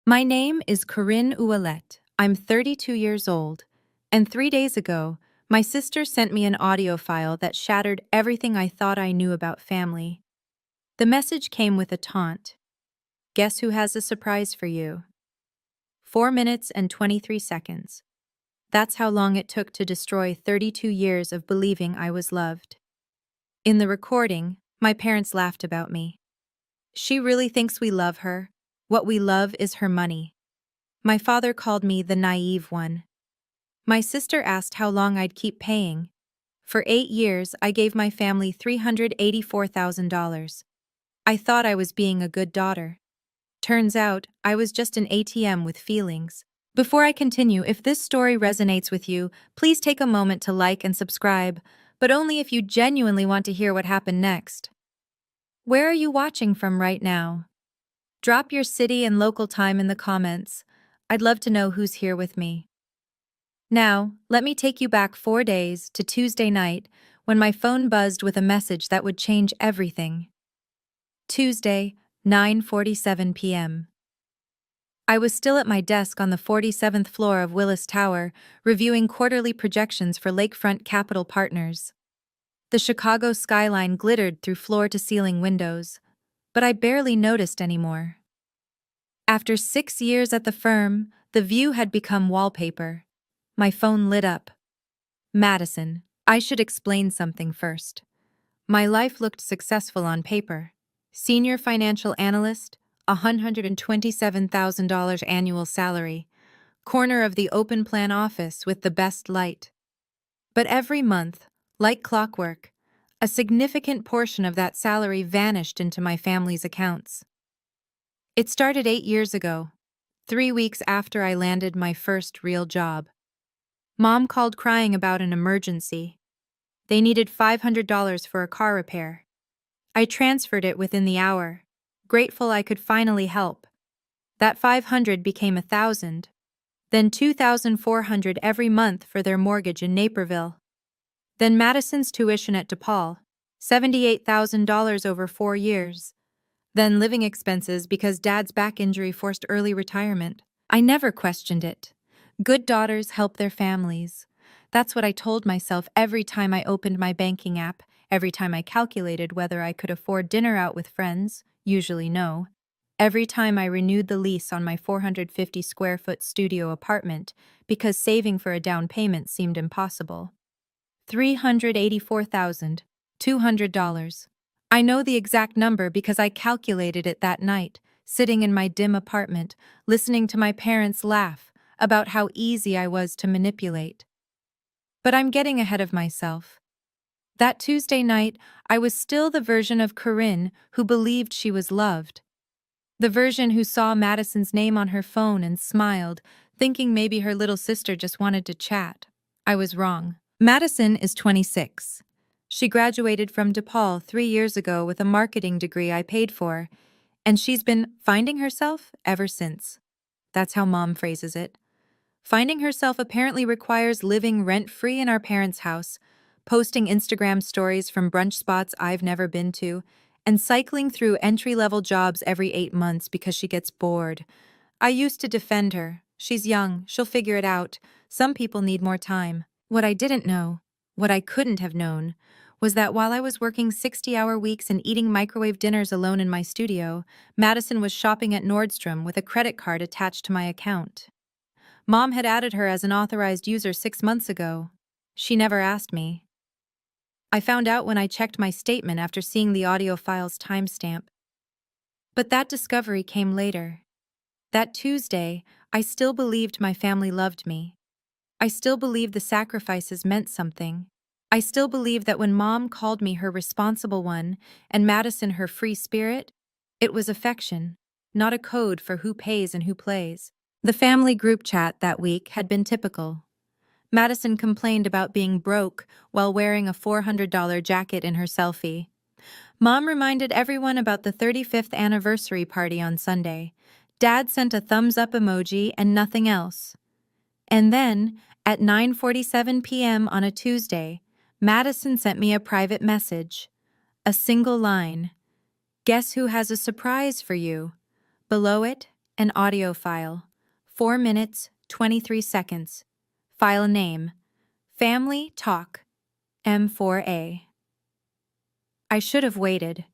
My name is Corinne Ouellette. I'm 32 years old, and 3 days ago, my sister sent me an audio file that shattered everything I thought I knew about family. The message came with a taunt. Guess who has a surprise for you? 4 minutes and 23 seconds. That's how long it took to destroy 32 years of believing I was loved. In the recording, my parents laughed about me. She really thinks we love her. What we love is her money. My father called me the naive one. My sister asked how long I'd keep paying. For 8 years, I gave my family $384,000. I thought I was being a good daughter. Turns out, I was just an ATM with feelings. Before I continue, if this story resonates with you, please take a moment to like and subscribe, but only if you genuinely want to hear what happened next. Where are you watching from right now? Drop your city and local time in the comments. I'd love to know who's here with me. Now, let me take you back 4 days to Tuesday night when my phone buzzed with a message that would change everything. Tuesday, 9:47 p.m. I was still at my desk on the 47th floor of Willis Tower, reviewing quarterly projections for Lakefront Capital Partners. The Chicago skyline glittered through floor-to-ceiling windows, but I barely noticed anymore. After 6 years at the firm, the view had become wallpaper. My phone lit up. Madison, I should explain something first. My life looked successful on paper. Senior financial analyst, $127,000 annual salary, corner of the open plan office with the best light. But every month, like clockwork, a significant portion of that salary vanished into my family's accounts. It started 8 years ago, 3 weeks after I landed my first real job. Mom called crying about an emergency. They needed $500 for a car repair. I transferred it within the hour, grateful I could finally help. That $500 became $1,000, then $2,400 every month for their mortgage in Naperville. Then Madison's tuition at DePaul, $78,000 over 4 years. Then living expenses because Dad's back injury forced early retirement. I never questioned it. Good daughters help their families. That's what I told myself every time I opened my banking app, every time I calculated whether I could afford dinner out with friends, usually no. Every time I renewed the lease on my 450-square-foot studio apartment because saving for a down payment seemed impossible. $384,200. I know the exact number because I calculated it that night, sitting in my dim apartment, listening to my parents laugh about how easy I was to manipulate. But I'm getting ahead of myself. That Tuesday night, I was still the version of Corinne who believed she was loved. The version who saw Madison's name on her phone and smiled, thinking maybe her little sister just wanted to chat. I was wrong. Madison is 26. She graduated from DePaul 3 years ago with a marketing degree I paid for, and she's been finding herself ever since. That's how Mom phrases it. Finding herself apparently requires living rent-free in our parents' house, posting Instagram stories from brunch spots I've never been to, and cycling through entry-level jobs every 8 months because she gets bored. I used to defend her. She's young, she'll figure it out. Some people need more time. What I didn't know, what I couldn't have known, was that while I was working 60-hour weeks and eating microwave dinners alone in my studio, Madison was shopping at Nordstrom with a credit card attached to my account. Mom had added her as an authorized user 6 months ago. She never asked me. I found out when I checked my statement after seeing the audio file's timestamp. But that discovery came later. That Tuesday, I still believed my family loved me. I still believed the sacrifices meant something. I still believed that when Mom called me her responsible one and Madison her free spirit, it was affection, not a code for who pays and who plays. The family group chat that week had been typical. Madison complained about being broke while wearing a $400 jacket in her selfie. Mom reminded everyone about the 35th anniversary party on Sunday. Dad sent a thumbs-up emoji and nothing else. And then, at 9:47 p.m. on a Tuesday, Madison sent me a private message. A single line. Guess who has a surprise for you? Below it, An audio file. 4 minutes, 23 seconds. File name. Family Talk. M4A. I should have waited.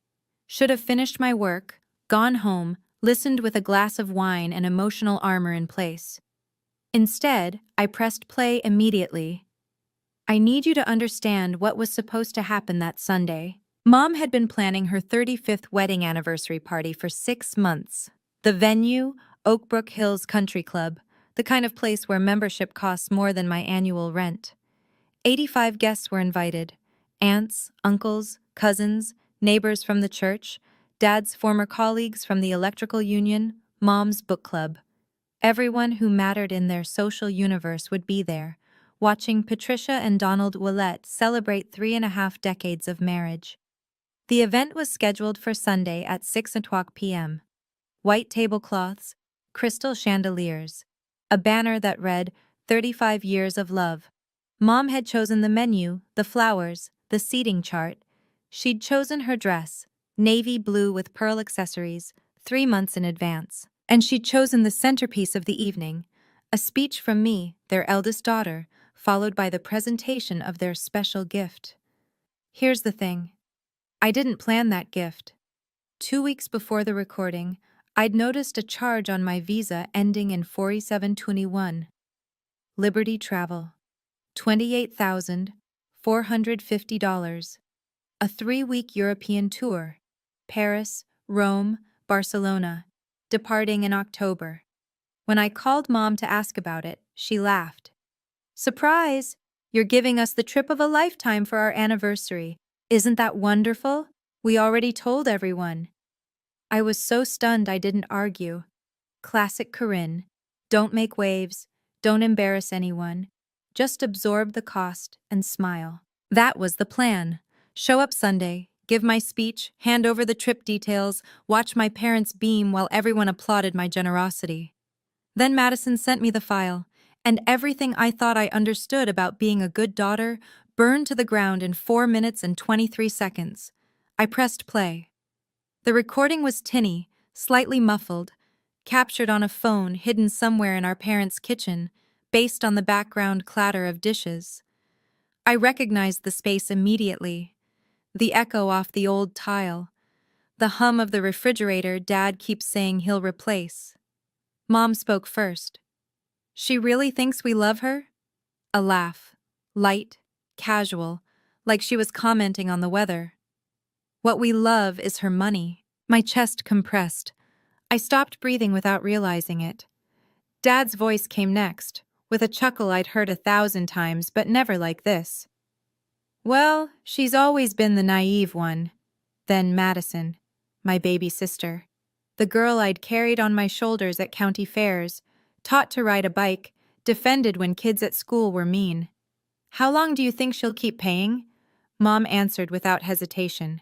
Should have finished my work, gone home, listened with a glass of wine and emotional armor in place. Instead, I pressed play immediately. I need you to understand what was supposed to happen that Sunday. Mom had been planning her 35th wedding anniversary party for 6 months. The venue, Oakbrook Hills Country Club, the kind of place where membership costs more than my annual rent. 85 guests were invited. Aunts, uncles, cousins, neighbors from the church, Dad's former colleagues from the electrical union, Mom's book club. Everyone who mattered in their social universe would be there, watching Patricia and Donald Willett celebrate 3.5 decades of marriage. The event was scheduled for Sunday at 6:00 p.m. White tablecloths, crystal chandeliers, a banner that read, 35 years of love. Mom had chosen the menu, the flowers, the seating chart. She'd chosen her dress, navy blue with pearl accessories, 3 months in advance. And she'd chosen the centerpiece of the evening, a speech from me, their eldest daughter, followed by the presentation of their special gift. Here's the thing. I didn't plan that gift. 2 weeks before the recording, I'd noticed a charge on my visa ending in 4721. Liberty Travel. $28,450. A 3-week European tour. Paris, Rome, Barcelona. Departing in October. When I called Mom to ask about it, she laughed. Surprise! You're giving us the trip of a lifetime for our anniversary. Isn't that wonderful? We already told everyone. I was so stunned I didn't argue. Classic Corinne. Don't make waves. Don't embarrass anyone. Just absorb the cost and smile. That was the plan. Show up Sunday, give my speech, hand over the trip details, watch my parents beam while everyone applauded my generosity. Then Madison sent me the file, and everything I thought I understood about being a good daughter burned to the ground in 4 minutes and 23 seconds. I pressed play. The recording was tinny, slightly muffled, captured on a phone hidden somewhere in our parents' kitchen, based on the background clatter of dishes. I recognized the space immediately. The echo off the old tile. The hum of the refrigerator Dad keeps saying he'll replace. Mom spoke first. She really thinks we love her? A laugh. Light, casual, like she was commenting on the weather. What we love is her money. My chest compressed. I stopped breathing without realizing it. Dad's voice came next, with a chuckle I'd heard 1,000 times, but never like this. Well, she's always been the naive one. Then Madison, my baby sister. The girl I'd carried on my shoulders at county fairs, taught to ride a bike, defended when kids at school were mean. How long do you think she'll keep paying? Mom answered without hesitation.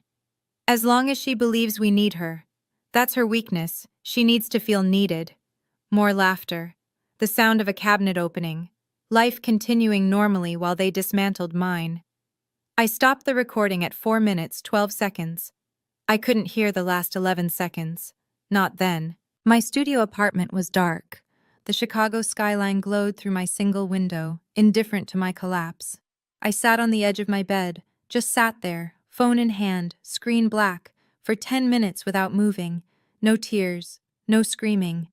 As long as she believes we need her. That's her weakness. She needs to feel needed. More laughter. The sound of a cabinet opening. Life continuing normally while they dismantled mine. I stopped the recording at 4 minutes, 12 seconds. I couldn't hear the last 11 seconds. Not then. My studio apartment was dark. The Chicago skyline glowed through my single window, indifferent to my collapse. I sat on the edge of my bed, just sat there, phone in hand, screen black, for 10 minutes without moving. No tears, no screaming.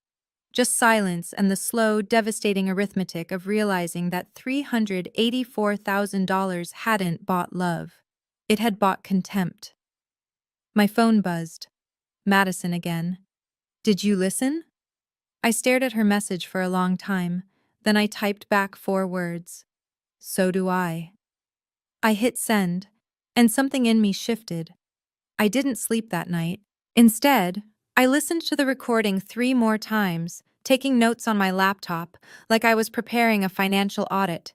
Just silence and the slow, devastating arithmetic of realizing that $384,000 hadn't bought love. It had bought contempt. My phone buzzed. Madison again. Did you listen? I stared at her message for a long time, then I typed back 4 words. So do I. I hit send, and something in me shifted. I didn't sleep that night. Instead, I listened to the recording 3 more times, taking notes on my laptop like I was preparing a financial audit.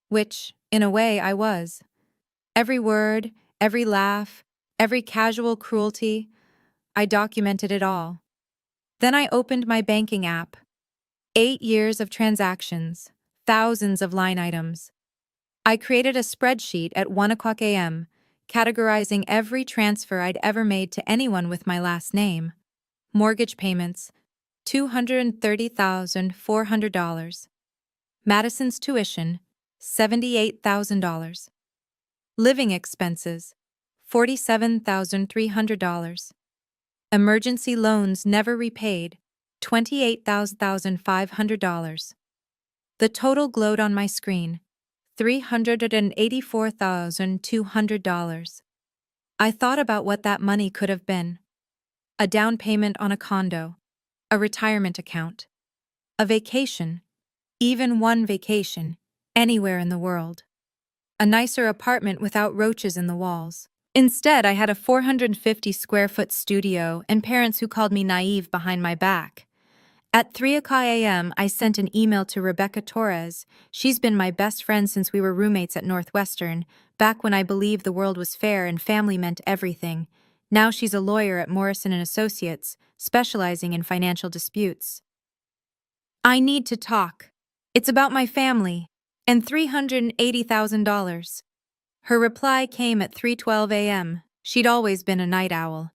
Which, in a way, I was. Every word, every laugh, every casual cruelty, I documented it all. Then I opened my banking app. 8 years of transactions, thousands of line items. I created a spreadsheet at 1:00 a.m., categorizing every transfer I'd ever made to anyone with my last name. Mortgage payments, $230,400. Madison's tuition, $78,000. Living expenses, $47,300. Emergency loans never repaid, $28,500. The total glowed on my screen, $384,200. I thought about what that money could have been: a down payment on a condo, a retirement account, a vacation, even one vacation, anywhere in the world. A nicer apartment without roaches in the walls. Instead, I had a 450-square-foot studio and parents who called me naive behind my back. At 3 a.m., I sent an email to Rebecca Torres. She's been my best friend since we were roommates at Northwestern, back when I believed the world was fair and family meant everything. Now she's a lawyer at Morrison & Associates, specializing in financial disputes. I need to talk. It's about my family and $380,000. Her reply came at 3:12 a.m. She'd always been a night owl.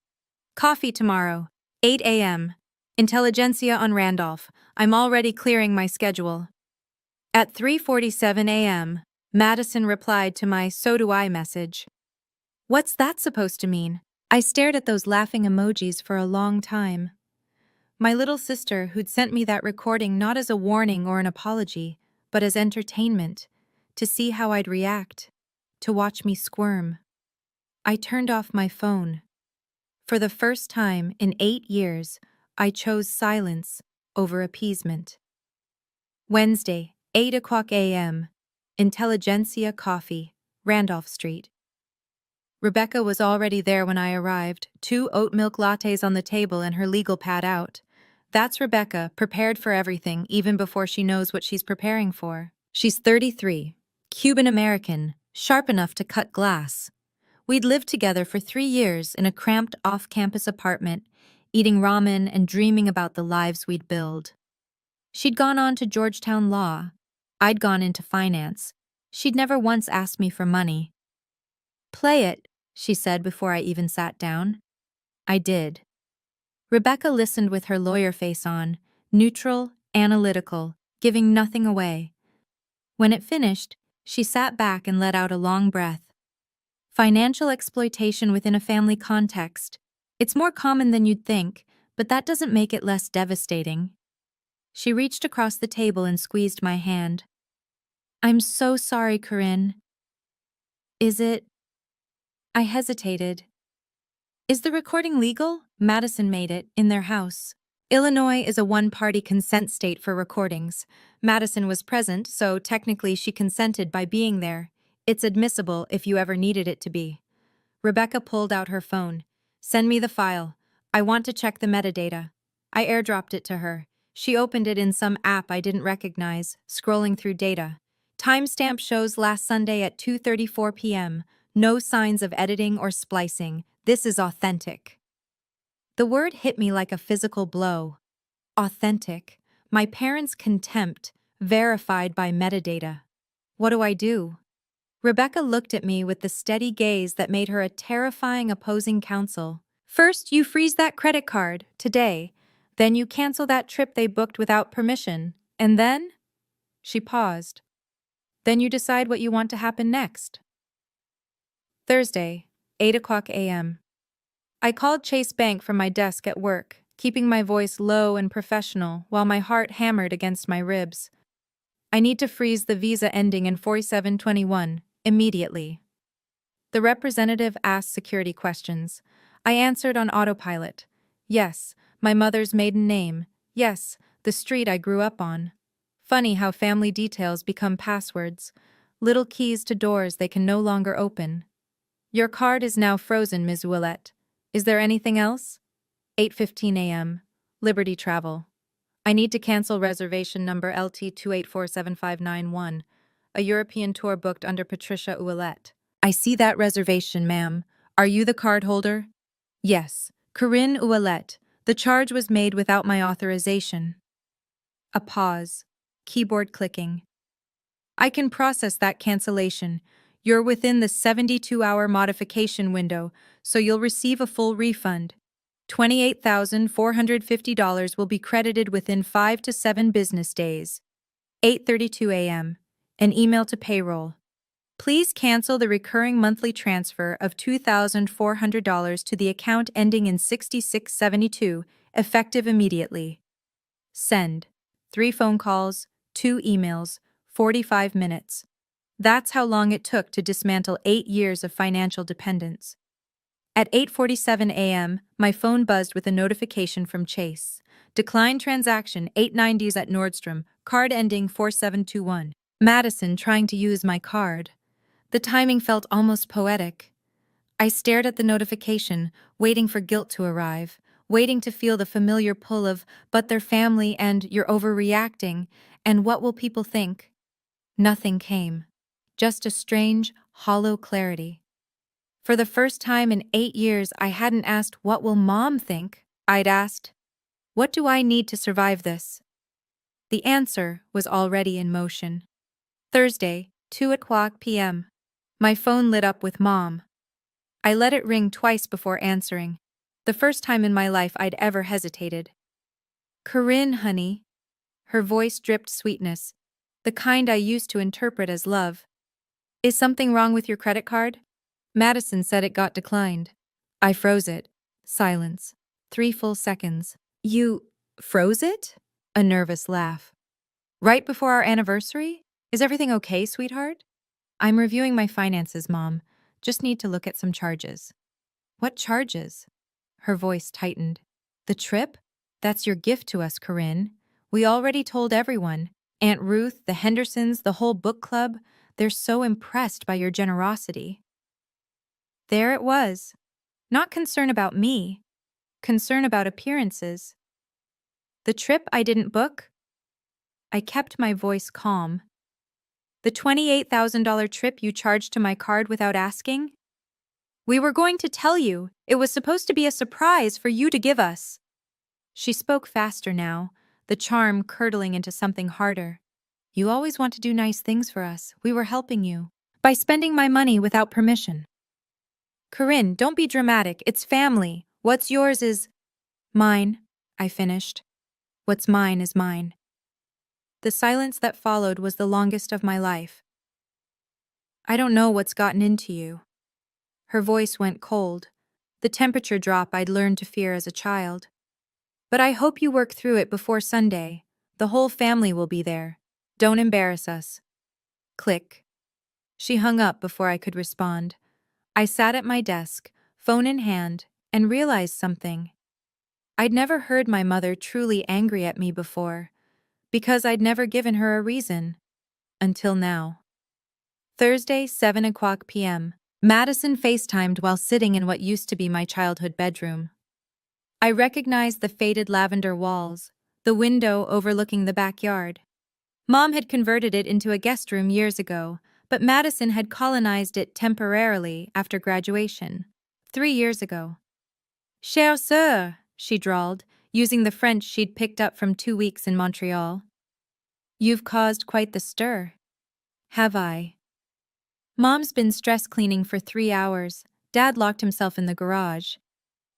Coffee tomorrow, 8 a.m. Intelligentsia on Randolph. I'm already clearing my schedule. At 3:47 a.m., Madison replied to my "so do I" message. What's that supposed to mean? I stared at those laughing emojis for a long time. My little sister, who'd sent me that recording not as a warning or an apology, but as entertainment, to see how I'd react, to watch me squirm. I turned off my phone. For the first time in 8 years, I chose silence over appeasement. Wednesday, 8 a.m. Intelligentsia Coffee, Randolph Street. Rebecca was already there when I arrived, 2 oat milk lattes on the table and her legal pad out. That's Rebecca, prepared for everything, even before she knows what she's preparing for. She's 33, Cuban-American, sharp enough to cut glass. We'd lived together for 3 years in a cramped off-campus apartment, eating ramen and dreaming about the lives we'd build. She'd gone on to Georgetown Law. I'd gone into finance. She'd never once asked me for money. Play it, she said before I even sat down. I did. Rebecca listened with her lawyer face on, neutral, analytical, giving nothing away. When it finished, she sat back and let out a long breath. Financial exploitation within a family context. It's more common than you'd think, but that doesn't make it less devastating. She reached across the table and squeezed my hand. I'm so sorry, Corinne. Is it? I hesitated. Is the recording legal? Madison made it, in their house. Illinois is a one-party consent state for recordings. Madison was present, so technically she consented by being there. It's admissible if you ever needed it to be. Rebecca pulled out her phone. Send me the file. I want to check the metadata. I airdropped it to her. She opened it in some app I didn't recognize, scrolling through data. Timestamp shows last Sunday at 2:34 p.m. No signs of editing or splicing. This is authentic. The word hit me like a physical blow. Authentic. My parents' contempt, verified by metadata. What do I do? Rebecca looked at me with the steady gaze that made her a terrifying opposing counsel. First, you freeze that credit card, today. Then you cancel that trip they booked without permission. And then? She paused. Then you decide what you want to happen next. Thursday, 8 a.m. I called Chase Bank from my desk at work, keeping my voice low and professional while my heart hammered against my ribs. I need to freeze the visa ending in 4721, immediately. The representative asked security questions. I answered on autopilot. Yes, my mother's maiden name. Yes, the street I grew up on. Funny how family details become passwords, little keys to doors they can no longer open. Your card is now frozen, Ms. Willett. Is there anything else? 8:15 a.m. Liberty Travel. I need to cancel reservation number LT2847591, a European tour booked under Patricia Ouellette. I see that reservation, ma'am. Are you the card holder? Yes, Corinne Ouellette. The charge was made without my authorization. A pause. Keyboard clicking. I can process that cancellation. You're within the 72-hour modification window, so you'll receive a full refund. $28,450 will be credited within 5 to 7 business days. 8:32 a.m. An email to payroll. Please cancel the recurring monthly transfer of $2,400 to the account ending in 6672, effective immediately. Send. 3 phone calls, 2 emails, 45 minutes. That's how long it took to dismantle 8 years of financial dependence. At 8:47 a.m., my phone buzzed with a notification from Chase. Decline transaction 890s at Nordstrom, card ending 4721. Madison trying to use my card. The timing felt almost poetic. I stared at the notification, waiting for guilt to arrive, waiting to feel the familiar pull of, but their family and you're overreacting, and what will people think? Nothing came. Just a strange, hollow clarity. For the first time in 8 years, I hadn't asked, what will mom think? I'd asked, what do I need to survive this? The answer was already in motion. Thursday, 2:00 p.m. My phone lit up with mom. I let it ring twice before answering. The first time in my life I'd ever hesitated. "Corinne, honey." Her voice dripped sweetness, the kind I used to interpret as love. "Is something wrong with your credit card?" Madison said it got declined. I froze it. Silence. 3 full seconds. "You froze it?" A nervous laugh. "Right before our anniversary? Is everything okay, sweetheart?" "I'm reviewing my finances, Mom. Just need to look at some charges." "What charges?" Her voice tightened. "The trip? That's your gift to us, Corinne. We already told everyone. Aunt Ruth, the Hendersons, the whole book club. They're so impressed by your generosity." There it was. Not concern about me. Concern about appearances. "The trip I didn't book?" I kept my voice calm. "The $28,000 trip you charged to my card without asking?" "We were going to tell you. It was supposed to be a surprise for you to give us." She spoke faster now, the charm curdling into something harder. "You always want to do nice things for us. We were helping you. By spending my money without permission." "Corinne, don't be dramatic. It's family. What's yours is mine," I finished. "What's mine is mine." The silence that followed was the longest of my life. "I don't know what's gotten into you." Her voice went cold, the temperature drop I'd learned to fear as a child. "But I hope you work through it before Sunday. The whole family will be there. Don't embarrass us." Click. She hung up before I could respond. I sat at my desk, phone in hand, and realized something. I'd never heard my mother truly angry at me before, because I'd never given her a reason. Until now. Thursday, 7:00 p.m. Madison FaceTimed while sitting in what used to be my childhood bedroom. I recognized the faded lavender walls, the window overlooking the backyard. Mom had converted it into a guest room years ago, but Madison had colonized it temporarily after graduation. 3 years ago. "Chère sœur," she drawled, using the French she'd picked up from 2 weeks in Montreal. "You've caused quite the stir." "Have I?" "Mom's been stress cleaning for 3 hours. Dad locked himself in the garage."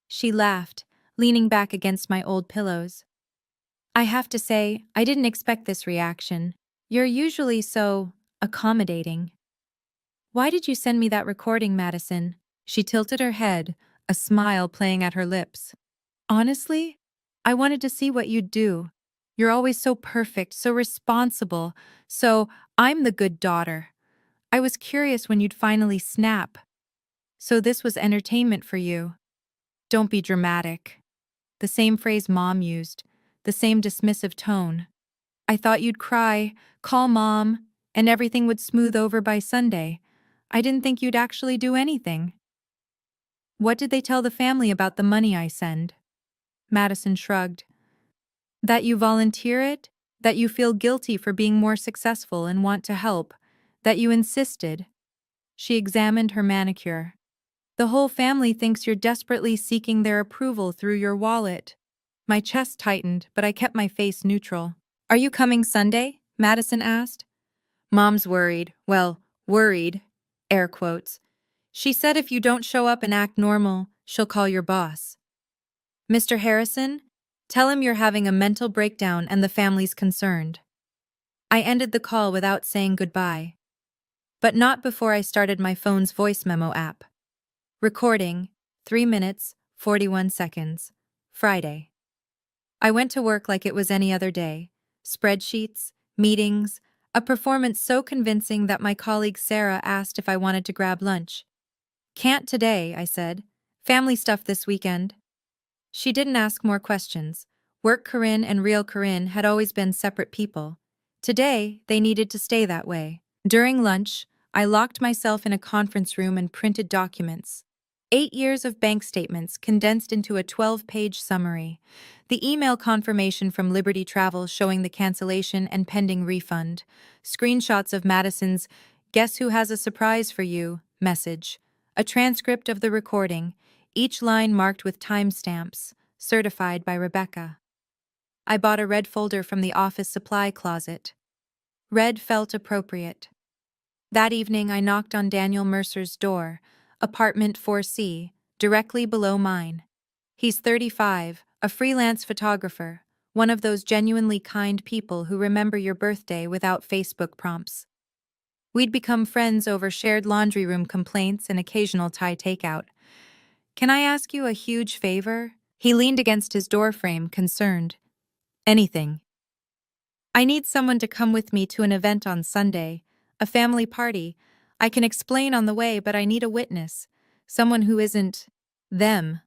She laughed, leaning back against my old pillows. "I have to say, I didn't expect this reaction. You're usually so accommodating." "Why did you send me that recording, Madison?" She tilted her head, a smile playing at her lips. "Honestly, I wanted to see what you'd do. You're always so perfect, so responsible, so I'm the good daughter. I was curious when you'd finally snap. So this was entertainment for you." "Don't be dramatic." The same phrase Mom used, the same dismissive tone. "I thought you'd cry, call Mom, and everything would smooth over by Sunday. I didn't think you'd actually do anything." "What did they tell the family about the money I send?" Madison shrugged. "That you volunteer it, that you feel guilty for being more successful and want to help, that you insisted." She examined her manicure. "The whole family thinks you're desperately seeking their approval through your wallet." My chest tightened, but I kept my face neutral. "Are you coming Sunday?" Madison asked. Mom's worried. Well, worried. Air quotes. She said if you don't show up and act normal, she'll call your boss. Mr. Harrison, tell him you're having a mental breakdown and the family's concerned. I ended the call without saying goodbye. But not before I started my phone's voice memo app. Recording, 3 minutes, 41 seconds. Friday. I went to work like it was any other day. Spreadsheets, meetings, a performance so convincing that my colleague Sarah asked if I wanted to grab lunch. Can't today, I said. Family stuff this weekend. She didn't ask more questions. Work Corinne and real Corinne had always been separate people. Today, they needed to stay that way. During lunch, I locked myself in a conference room and printed documents. 8 years of bank statements condensed into a 12-page summary. The email confirmation from Liberty Travel showing the cancellation and pending refund. Screenshots of Madison's "Guess who has a surprise for you" message. A transcript of the recording, each line marked with timestamps, certified by Rebecca. I bought a red folder from the office supply closet. Red felt appropriate. That evening, I knocked on Daniel Mercer's door, apartment 4C, directly below mine. He's 35, a freelance photographer, one of those genuinely kind people who remember your birthday without Facebook prompts. We'd become friends over shared laundry room complaints and occasional Thai takeout. "Can I ask you a huge favor?" He leaned against his doorframe, concerned. "Anything." "I need someone to come with me to an event on Sunday, a family party. I can explain on the way, but I need a witness, someone who isn't them."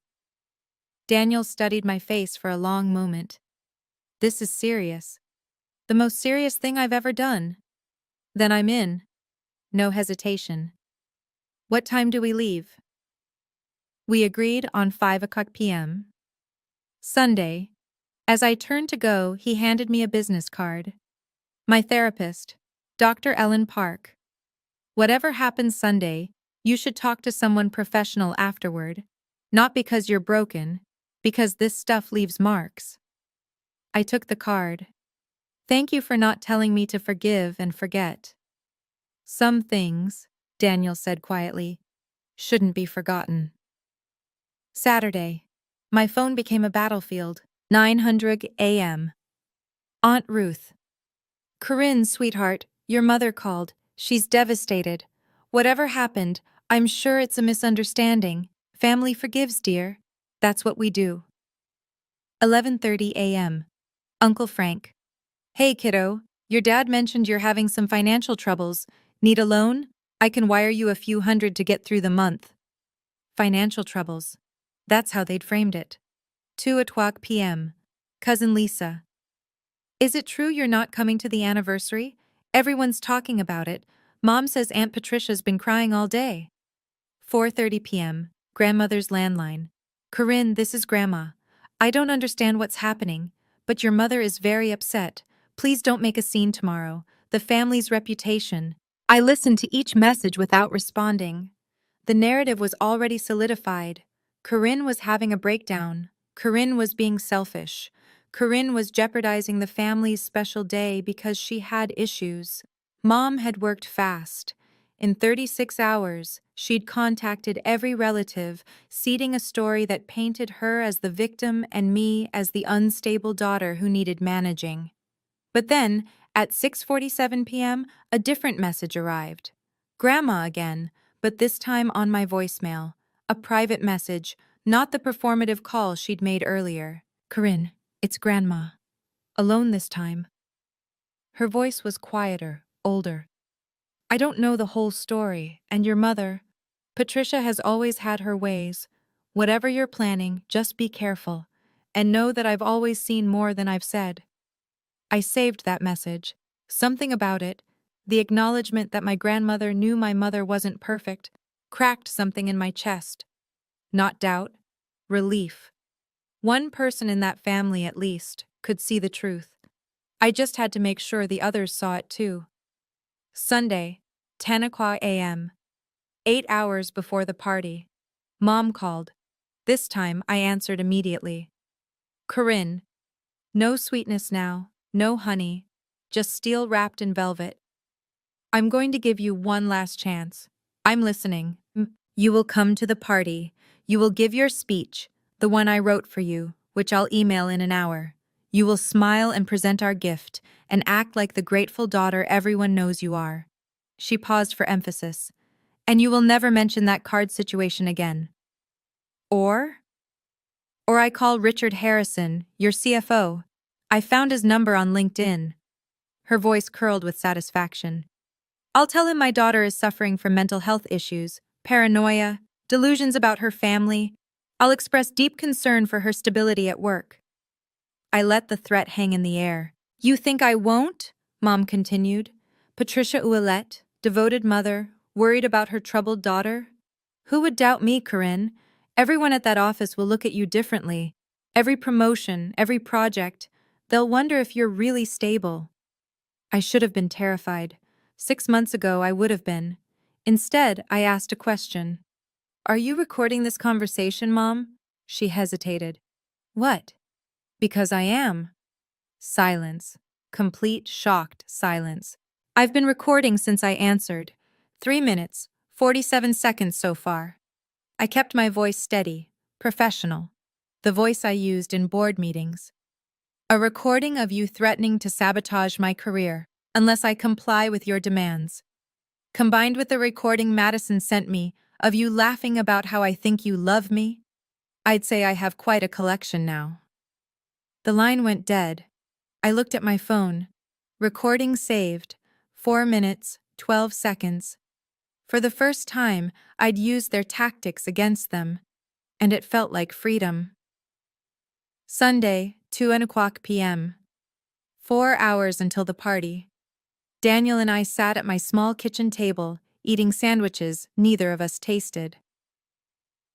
Daniel studied my face for a long moment. "This is serious. The most serious thing I've ever done." "Then I'm in." No hesitation. "What time do we leave?" We agreed on 5 p.m. Sunday. As I turned to go, he handed me a business card. "My therapist, Dr. Ellen Park. Whatever happens Sunday, you should talk to someone professional afterward. Not because you're broken, because this stuff leaves marks." I took the card. "Thank you for not telling me to forgive and forget." "Some things," Daniel said quietly, "shouldn't be forgotten." Saturday. My phone became a battlefield. 900 a.m. Aunt Ruth. "Corinne, sweetheart, your mother called. She's devastated. Whatever happened, I'm sure it's a misunderstanding. Family forgives, dear. That's what we do." 11:30 a.m. Uncle Frank. "Hey, kiddo, your dad mentioned you're having some financial troubles. Need a loan? I can wire you a few hundred to get through the month." Financial troubles. That's how they'd framed it. 2:00 p.m. Cousin Lisa. "Is it true you're not coming to the anniversary? Everyone's talking about it. Mom says Aunt Patricia's been crying all day." 4:30 p.m. Grandmother's landline. "Corinne, this is Grandma. I don't understand what's happening, but your mother is very upset. Please don't make a scene tomorrow. The family's reputation." I listened to each message without responding. The narrative was already solidified. Corinne was having a breakdown. Corinne was being selfish. Corinne was jeopardizing the family's special day because she had issues. Mom had worked fast. In 36 hours, she'd contacted every relative, seeding a story that painted her as the victim and me as the unstable daughter who needed managing. But then, at 6:47 p.m., a different message arrived. Grandma again, but this time on my voicemail. A private message, not the performative call she'd made earlier. "Corinne, it's Grandma. Alone this time." Her voice was quieter, older. "I don't know the whole story, and your mother, Patricia, has always had her ways. Whatever you're planning, just be careful, and know that I've always seen more than I've said." I saved that message. Something about it, the acknowledgement that my grandmother knew my mother wasn't perfect, cracked something in my chest. Not doubt, relief. One person in that family, at least, could see the truth. I just had to make sure the others saw it too. Sunday, 10 a.m. 8 hours before the party. Mom called. This time I answered immediately. "Corinne, no sweetness now, no honey, just steel wrapped in velvet. I'm going to give you one last chance. I'm listening. You will come to the party. You will give your speech, The one I wrote for you, which I'll email in an hour. You will smile and present our gift, and act like the grateful daughter everyone knows you are." She paused for emphasis. "And you will never mention that card situation again. Or? Or I call Richard Harrison, your CFO. I found his number on LinkedIn." Her voice curled with satisfaction. "I'll tell him my daughter is suffering from mental health issues, paranoia, delusions about her family. I'll express deep concern for her stability at work." I let the threat hang in the air. "You think I won't?" Mom continued. "Patricia Ouellette, devoted mother, worried about her troubled daughter? Who would doubt me, Corinne? Everyone at that office will look at you differently. Every promotion, every project, they'll wonder if you're really stable." I should have been terrified. 6 months ago, I would have been. Instead, I asked a question. "Are you recording this conversation, Mom?" She hesitated. "What?" "Because I am." Silence. Complete, shocked silence. "I've been recording since I answered. 3 minutes, 47 seconds so far." I kept my voice steady, professional. The voice I used in board meetings. "A recording of you threatening to sabotage my career unless I comply with your demands. Combined with the recording Madison sent me of you laughing about how I think you love me, I'd say I have quite a collection now." The line went dead. I looked at my phone. Recording saved. 4 minutes, 12 seconds. For the first time, I'd used their tactics against them, and it felt like freedom. Sunday, 2:00 p.m. 4 hours until the party. Daniel and I sat at my small kitchen table, eating sandwiches neither of us tasted.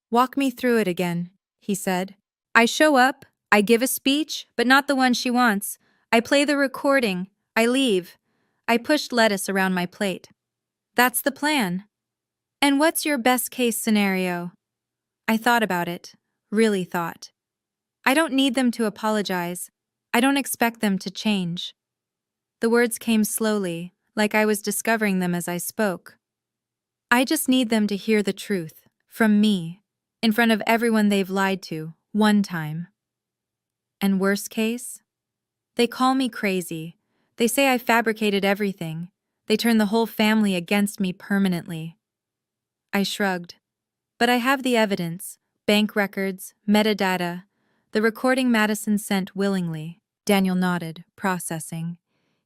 "Walk me through it again," he said. "I show up, I give a speech, but not the one she wants. I play the recording, I leave. I pushed lettuce around my plate. That's the plan." "And what's your best-case scenario?" I thought about it, really thought. "I don't need them to apologize. I don't expect them to change." The words came slowly, like I was discovering them as I spoke. "I just need them to hear the truth, from me, in front of everyone they've lied to, one time." And worst case? They call me crazy. They say I fabricated everything. They turn the whole family against me permanently. I shrugged. "But I have the evidence, bank records, metadata, the recording Madison sent willingly." Daniel nodded, processing.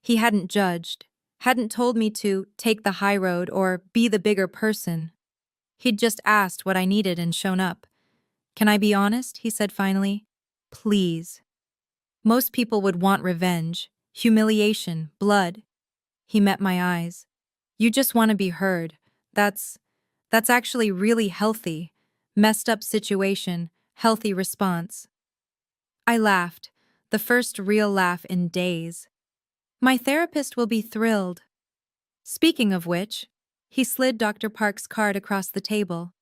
He hadn't judged, hadn't told me to take the high road or be the bigger person. He'd just asked what I needed and shown up. "Can I be honest?" he said finally. "Please." Most people would want revenge, humiliation, blood. He met my eyes. "You just want to be heard. That's actually really healthy. Messed up situation, healthy response." I laughed, the first real laugh in days. "My therapist will be thrilled." Speaking of which, he slid Dr. Park's card across the table.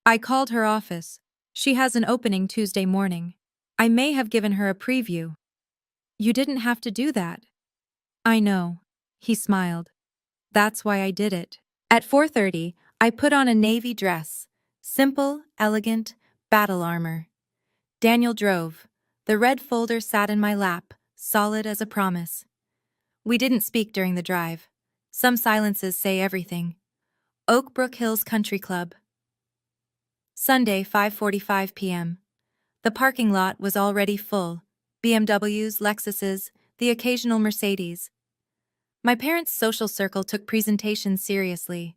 "I called her office. She has an opening Tuesday morning. I may have given her a preview." "You didn't have to do that." "I know." He smiled. "That's why I did it." At 4:30, I put on a navy dress. Simple, elegant, battle armor. Daniel drove. The red folder sat in my lap, solid as a promise. We didn't speak during the drive. Some silences say everything. Oak Brook Hills Country Club. Sunday, 5:45 p.m. The parking lot was already full. BMWs, Lexuses, the occasional Mercedes. My parents' social circle took presentations seriously.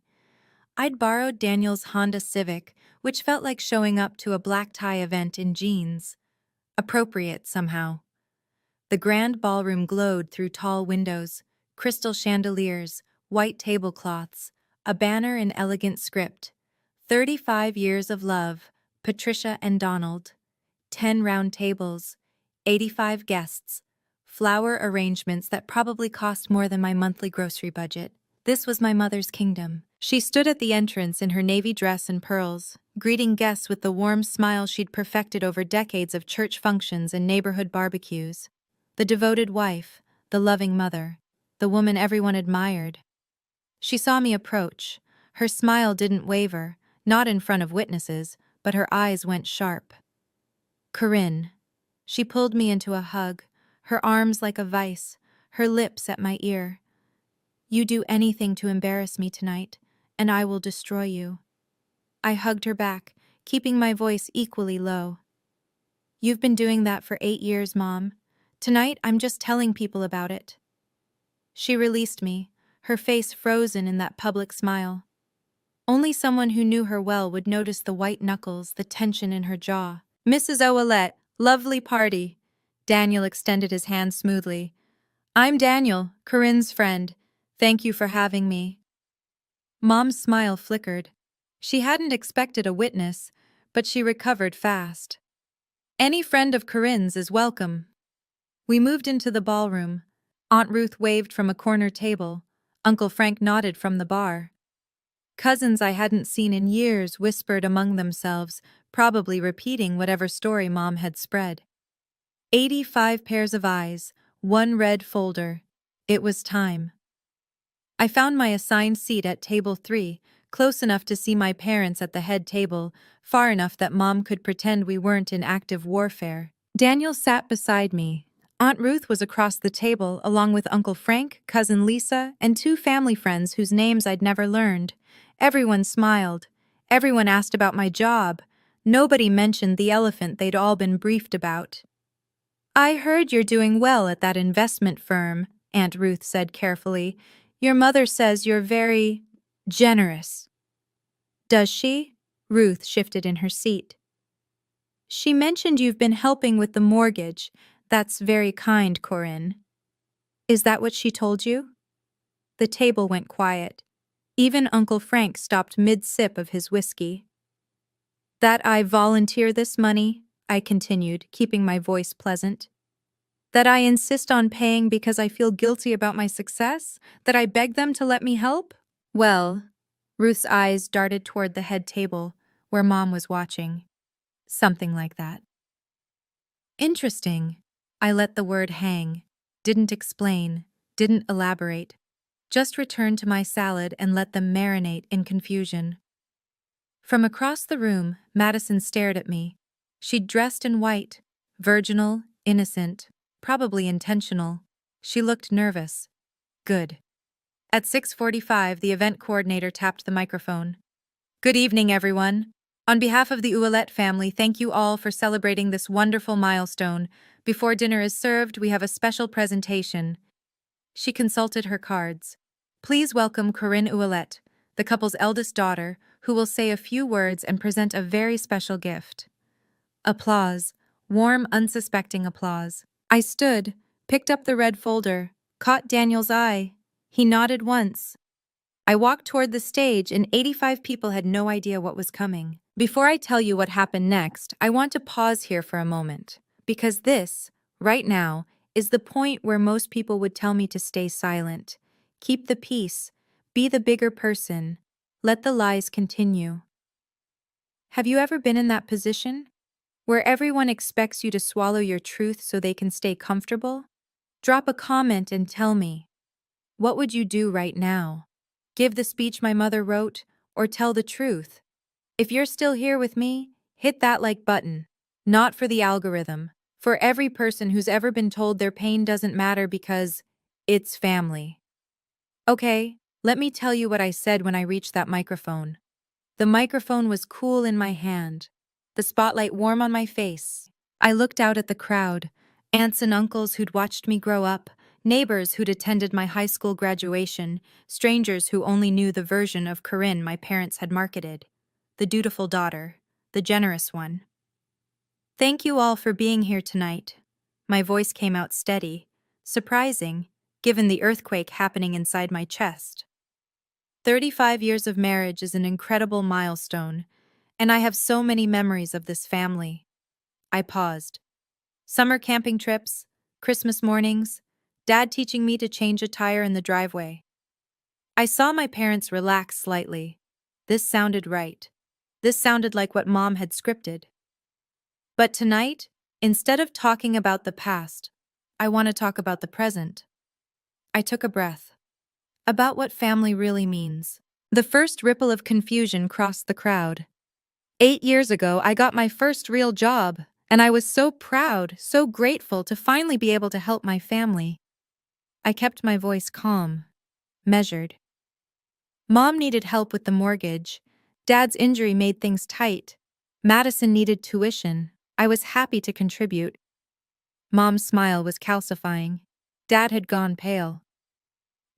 I'd borrowed Daniel's Honda Civic, which felt like showing up to a black tie event in jeans. Appropriate somehow. The grand ballroom glowed through tall windows, crystal chandeliers, white tablecloths, a banner in elegant script. 35 years of love, Patricia and Donald. 10 round tables, 85 guests, flower arrangements that probably cost more than my monthly grocery budget. This was my mother's kingdom. She stood at the entrance in her navy dress and pearls, greeting guests with the warm smile she'd perfected over decades of church functions and neighborhood barbecues. The devoted wife, the loving mother, the woman everyone admired. She saw me approach. Her smile didn't waver, not in front of witnesses, but her eyes went sharp. Corinne. She pulled me into a hug, her arms like a vice, her lips at my ear. You do anything to embarrass me tonight, and I will destroy you. I hugged her back, keeping my voice equally low. You've been doing that for 8 years, Mom. Tonight, I'm just telling people about it. She released me, her face frozen in that public smile. Only someone who knew her well would notice the white knuckles, the tension in her jaw. Mrs. Ouellette, lovely party. Daniel extended his hand smoothly. I'm Daniel, Corinne's friend. Thank you for having me. Mom's smile flickered. She hadn't expected a witness, but she recovered fast. Any friend of Corinne's is welcome. We moved into the ballroom. Aunt Ruth waved from a corner table. Uncle Frank nodded from the bar. Cousins I hadn't seen in years whispered among themselves, probably repeating whatever story Mom had spread. 85 pairs of eyes, one red folder. It was time. I found my assigned seat at table 3, close enough to see my parents at the head table, far enough that Mom could pretend we weren't in active warfare. Daniel sat beside me. Aunt Ruth was across the table, along with Uncle Frank, Cousin Lisa, and 2 family friends whose names I'd never learned. Everyone smiled. Everyone asked about my job. Nobody mentioned the elephant they'd all been briefed about. I heard you're doing well at that investment firm, Aunt Ruth said carefully. Your mother says you're very generous. Does she? Ruth shifted in her seat. She mentioned you've been helping with the mortgage. That's very kind, Corinne. Is that what she told you? The table went quiet. Even Uncle Frank stopped mid-sip of his whiskey. That I volunteer this money, I continued, keeping my voice pleasant. That I insist on paying because I feel guilty about my success? That I beg them to let me help? Well, Ruth's eyes darted toward the head table, where Mom was watching. Something like that. Interesting. I let the word hang, didn't explain, didn't elaborate. Just returned to my salad and let them marinate in confusion. From across the room, Madison stared at me. She'd dressed in white, virginal, innocent, probably intentional. She looked nervous. Good. At 6:45, the event coordinator tapped the microphone. Good evening, everyone. On behalf of the Ouellette family, thank you all for celebrating this wonderful milestone. Before dinner is served, we have a special presentation. She consulted her cards. Please welcome Corinne Ouellette, the couple's eldest daughter, who will say a few words and present a very special gift. Applause. Warm, unsuspecting applause. I stood, picked up the red folder, caught Daniel's eye. He nodded once. I walked toward the stage and 85 people had no idea what was coming. Before I tell you what happened next, I want to pause here for a moment. Because this, right now, is the point where most people would tell me to stay silent. Keep the peace. Be the bigger person. Let the lies continue. Have you ever been in that position? Where everyone expects you to swallow your truth so they can stay comfortable? Drop a comment and tell me. What would you do right now? Give the speech my mother wrote, or tell the truth? If you're still here with me, hit that like button. Not for the algorithm. For every person who's ever been told their pain doesn't matter because it's family. Okay, let me tell you what I said when I reached that microphone. The microphone was cool in my hand, the spotlight warm on my face. I looked out at the crowd, aunts and uncles who'd watched me grow up, neighbors who'd attended my high school graduation, strangers who only knew the version of Corinne my parents had marketed. The dutiful daughter, the generous one. Thank you all for being here tonight. My voice came out steady, surprising, given the earthquake happening inside my chest. 35 years of marriage is an incredible milestone, and I have so many memories of this family. I paused. Summer camping trips, Christmas mornings, Dad teaching me to change a tire in the driveway. I saw my parents relax slightly. This sounded right. This sounded like what Mom had scripted. But tonight, instead of talking about the past, I want to talk about the present. I took a breath. About what family really means. The first ripple of confusion crossed the crowd. 8 years ago, I got my first real job, And I was so proud, so grateful to finally be able to help my family. I kept my voice calm, measured. Mom needed help with the mortgage. Dad's injury made things tight. Madison needed tuition. I was happy to contribute. Mom's smile was calcifying. Dad had gone pale.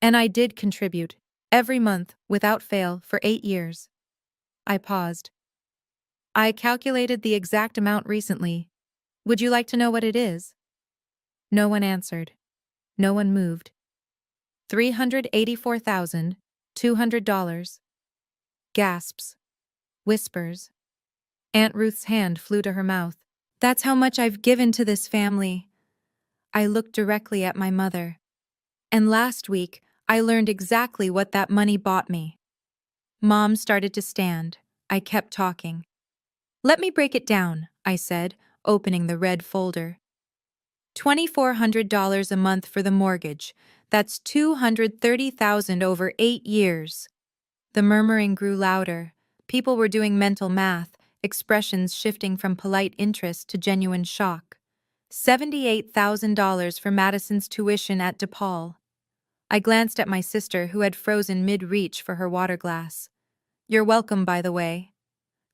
And I did contribute, every month, without fail, for 8 years. I paused. I calculated the exact amount recently. Would you like to know what it is? No one answered. No one moved. $384,200. Gasps. Whispers. Aunt Ruth's hand flew to her mouth. That's how much I've given to this family. I looked directly at my mother. And last week, I learned exactly what that money bought me. Mom started to stand. I kept talking. Let me break it down, I said, opening the red folder. $2,400 a month for the mortgage. That's $230,000 over 8 years. The murmuring grew louder. People were doing mental math, expressions shifting from polite interest to genuine shock. $78,000 for Madison's tuition at DePaul. I glanced at my sister, who had frozen mid-reach for her water glass. You're welcome, by the way.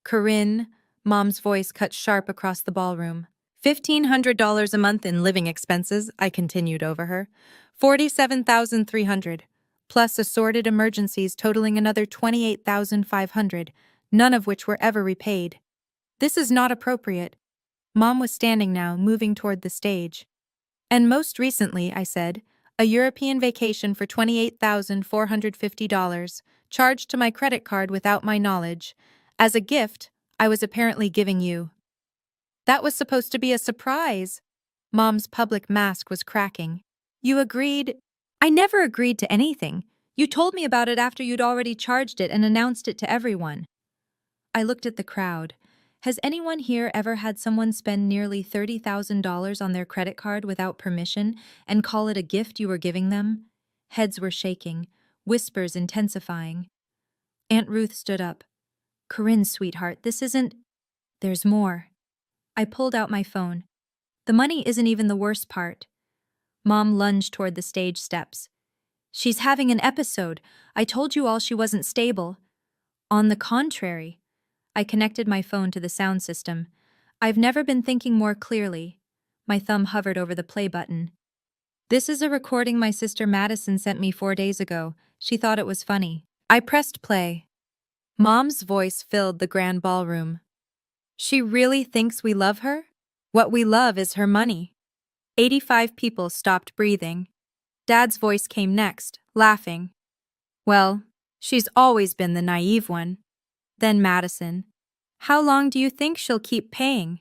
Corinne, Mom's voice cut sharp across the ballroom. $1,500 a month in living expenses, I continued over her. $47,300, plus assorted emergencies totaling another $28,500, none of which were ever repaid. This is not appropriate. Mom was standing now, moving toward the stage. And most recently, I said, a European vacation for $28,450, charged to my credit card without my knowledge. As a gift, I was apparently giving you. That was supposed to be a surprise. Mom's public mask was cracking. You agreed. I never agreed to anything. You told me about it after you'd already charged it and announced it to everyone. I looked at the crowd. Has anyone here ever had someone spend nearly $30,000 on their credit card without permission and call it a gift you were giving them? Heads were shaking, whispers intensifying. Aunt Ruth stood up. Corinne, sweetheart, this isn't... There's more. I pulled out my phone. The money isn't even the worst part. Mom lunged toward the stage steps. She's having an episode. I told you all she wasn't stable. On the contrary. I connected my phone to the sound system. I've never been thinking more clearly. My thumb hovered over the play button. This is a recording my sister Madison sent me 4 days ago. She thought it was funny. I pressed play. Mom's voice filled the grand ballroom. She really thinks we love her? What we love is her money. 85 people stopped breathing. Dad's voice came next, laughing. Well, she's always been the naive one. Then Madison. How long do you think she'll keep paying?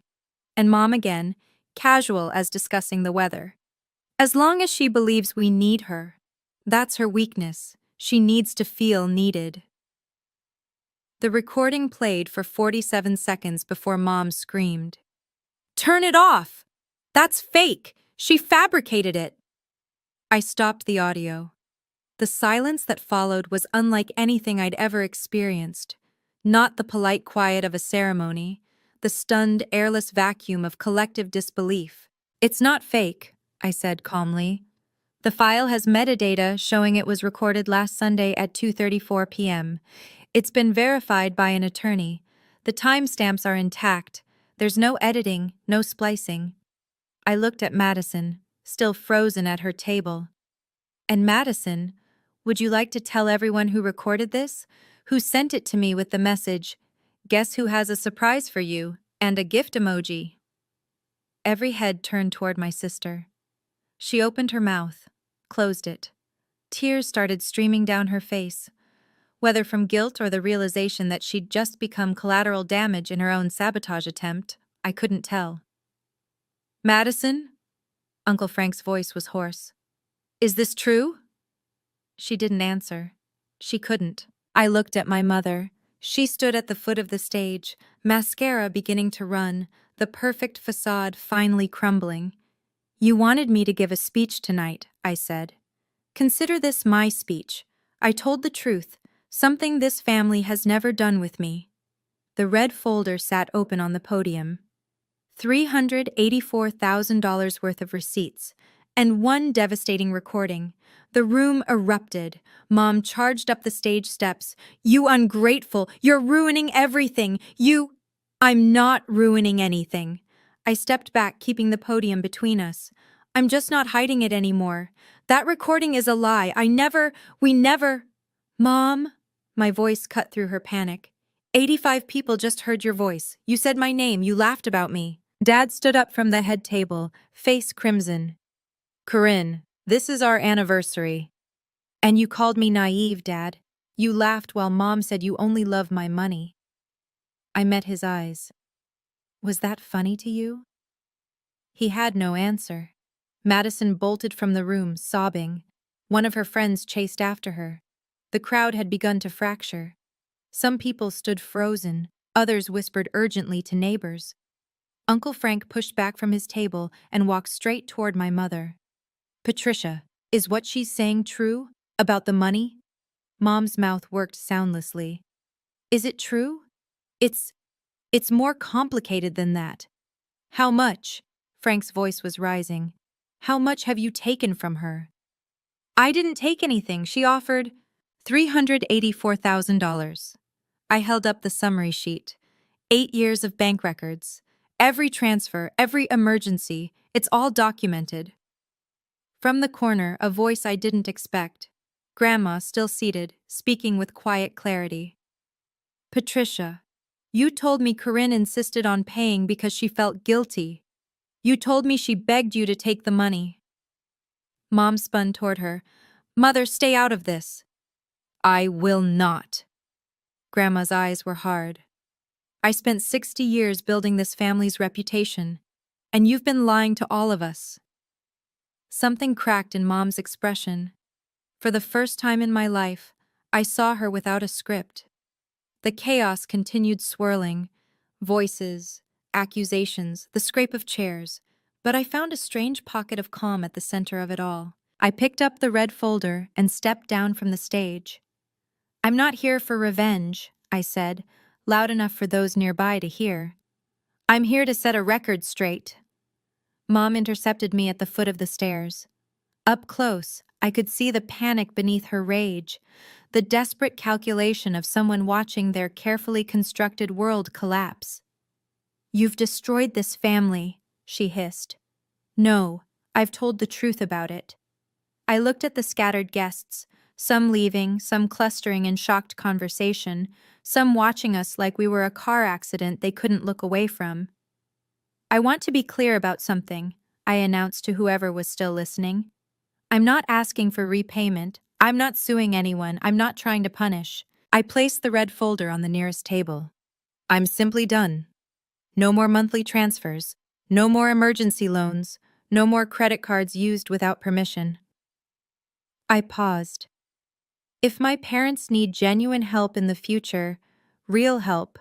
And Mom again, casual as discussing the weather. As long as she believes we need her. That's her weakness. She needs to feel needed. The recording played for 47 seconds before Mom screamed. Turn it off! That's fake! She fabricated it! I stopped the audio. The silence that followed was unlike anything I'd ever experienced. Not the polite quiet of a ceremony, the stunned, airless vacuum of collective disbelief. It's not fake, I said calmly. The file has metadata showing it was recorded last Sunday at 2:34 p.m. It's been verified by an attorney. The timestamps are intact. There's no editing, no splicing. I looked at Madison, still frozen at her table. And Madison, would you like to tell everyone who recorded this? Who sent it to me with the message, "Guess who has a surprise for you," and a gift emoji? Every head turned toward my sister. She opened her mouth, closed it. Tears started streaming down her face. Whether from guilt or the realization that she'd just become collateral damage in her own sabotage attempt, I couldn't tell. Madison? Uncle Frank's voice was hoarse. Is this true? She didn't answer. She couldn't. I looked at my mother. She stood at the foot of the stage, mascara beginning to run, the perfect facade finally crumbling. You wanted me to give a speech tonight, I said. Consider this my speech. I told the truth, something this family has never done with me. The red folder sat open on the podium. $384,000 worth of receipts, and one devastating recording. The room erupted. Mom charged up the stage steps. "You ungrateful! You're ruining everything! I'm not ruining anything." I stepped back, keeping the podium between us. "I'm just not hiding it anymore. That recording is a lie. We never. Mom?" My voice cut through her panic. 85 people just heard your voice. You said my name. You laughed about me. Dad stood up from the head table, face crimson. "Corinne, this is our anniversary. And you called me naive, Dad. You laughed while Mom said you only love my money." I met his eyes. "Was that funny to you?" He had no answer. Madison bolted from the room, sobbing. One of her friends chased after her. The crowd had begun to fracture. Some people stood frozen, others whispered urgently to neighbors. Uncle Frank pushed back from his table and walked straight toward my mother. "Patricia, is what she's saying true? About the money?" Mom's mouth worked soundlessly. "Is it true? It's more complicated than that." "How much?" Frank's voice was rising. "How much have you taken from her?" "I didn't take anything. She offered $384,000. I held up the summary sheet. 8 years of bank records. Every transfer, every emergency, it's all documented. From the corner, a voice I didn't expect. Grandma, still seated, speaking with quiet clarity. "Patricia, you told me Corinne insisted on paying because she felt guilty. You told me she begged you to take the money." Mom spun toward her. "Mother, stay out of this." "I will not." Grandma's eyes were hard. "I spent 60 years building this family's reputation, and you've been lying to all of us." Something cracked in Mom's expression. For the first time in my life, I saw her without a script. The chaos continued swirling. Voices, accusations, the scrape of chairs. But I found a strange pocket of calm at the center of it all. I picked up the red folder and stepped down from the stage. "I'm not here for revenge," I said, loud enough for those nearby to hear. "I'm here to set a record straight." Mom intercepted me at the foot of the stairs. Up close, I could see the panic beneath her rage, the desperate calculation of someone watching their carefully constructed world collapse. "You've destroyed this family," she hissed. "No, I've told the truth about it." I looked at the scattered guests, some leaving, some clustering in shocked conversation, some watching us like we were a car accident they couldn't look away from. "I want to be clear about something," I announced to whoever was still listening. "I'm not asking for repayment. I'm not suing anyone. I'm not trying to punish." I placed the red folder on the nearest table. "I'm simply done. No more monthly transfers. No more emergency loans. No more credit cards used without permission." I paused. If my parents need genuine help in the future, real help,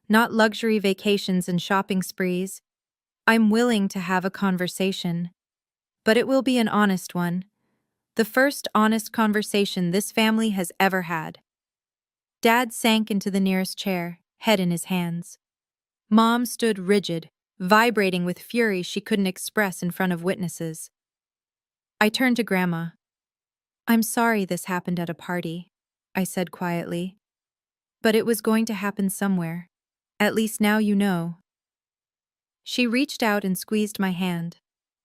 not luxury vacations and shopping sprees, I'm willing to have a conversation. But it will be an honest one. The first honest conversation this family has ever had. Dad sank into the nearest chair, head in his hands. Mom stood rigid, vibrating with fury she couldn't express in front of witnesses. I turned to Grandma. "I'm sorry this happened at a party," I said quietly. "But it was going to happen somewhere. At least now you know." She reached out and squeezed my hand.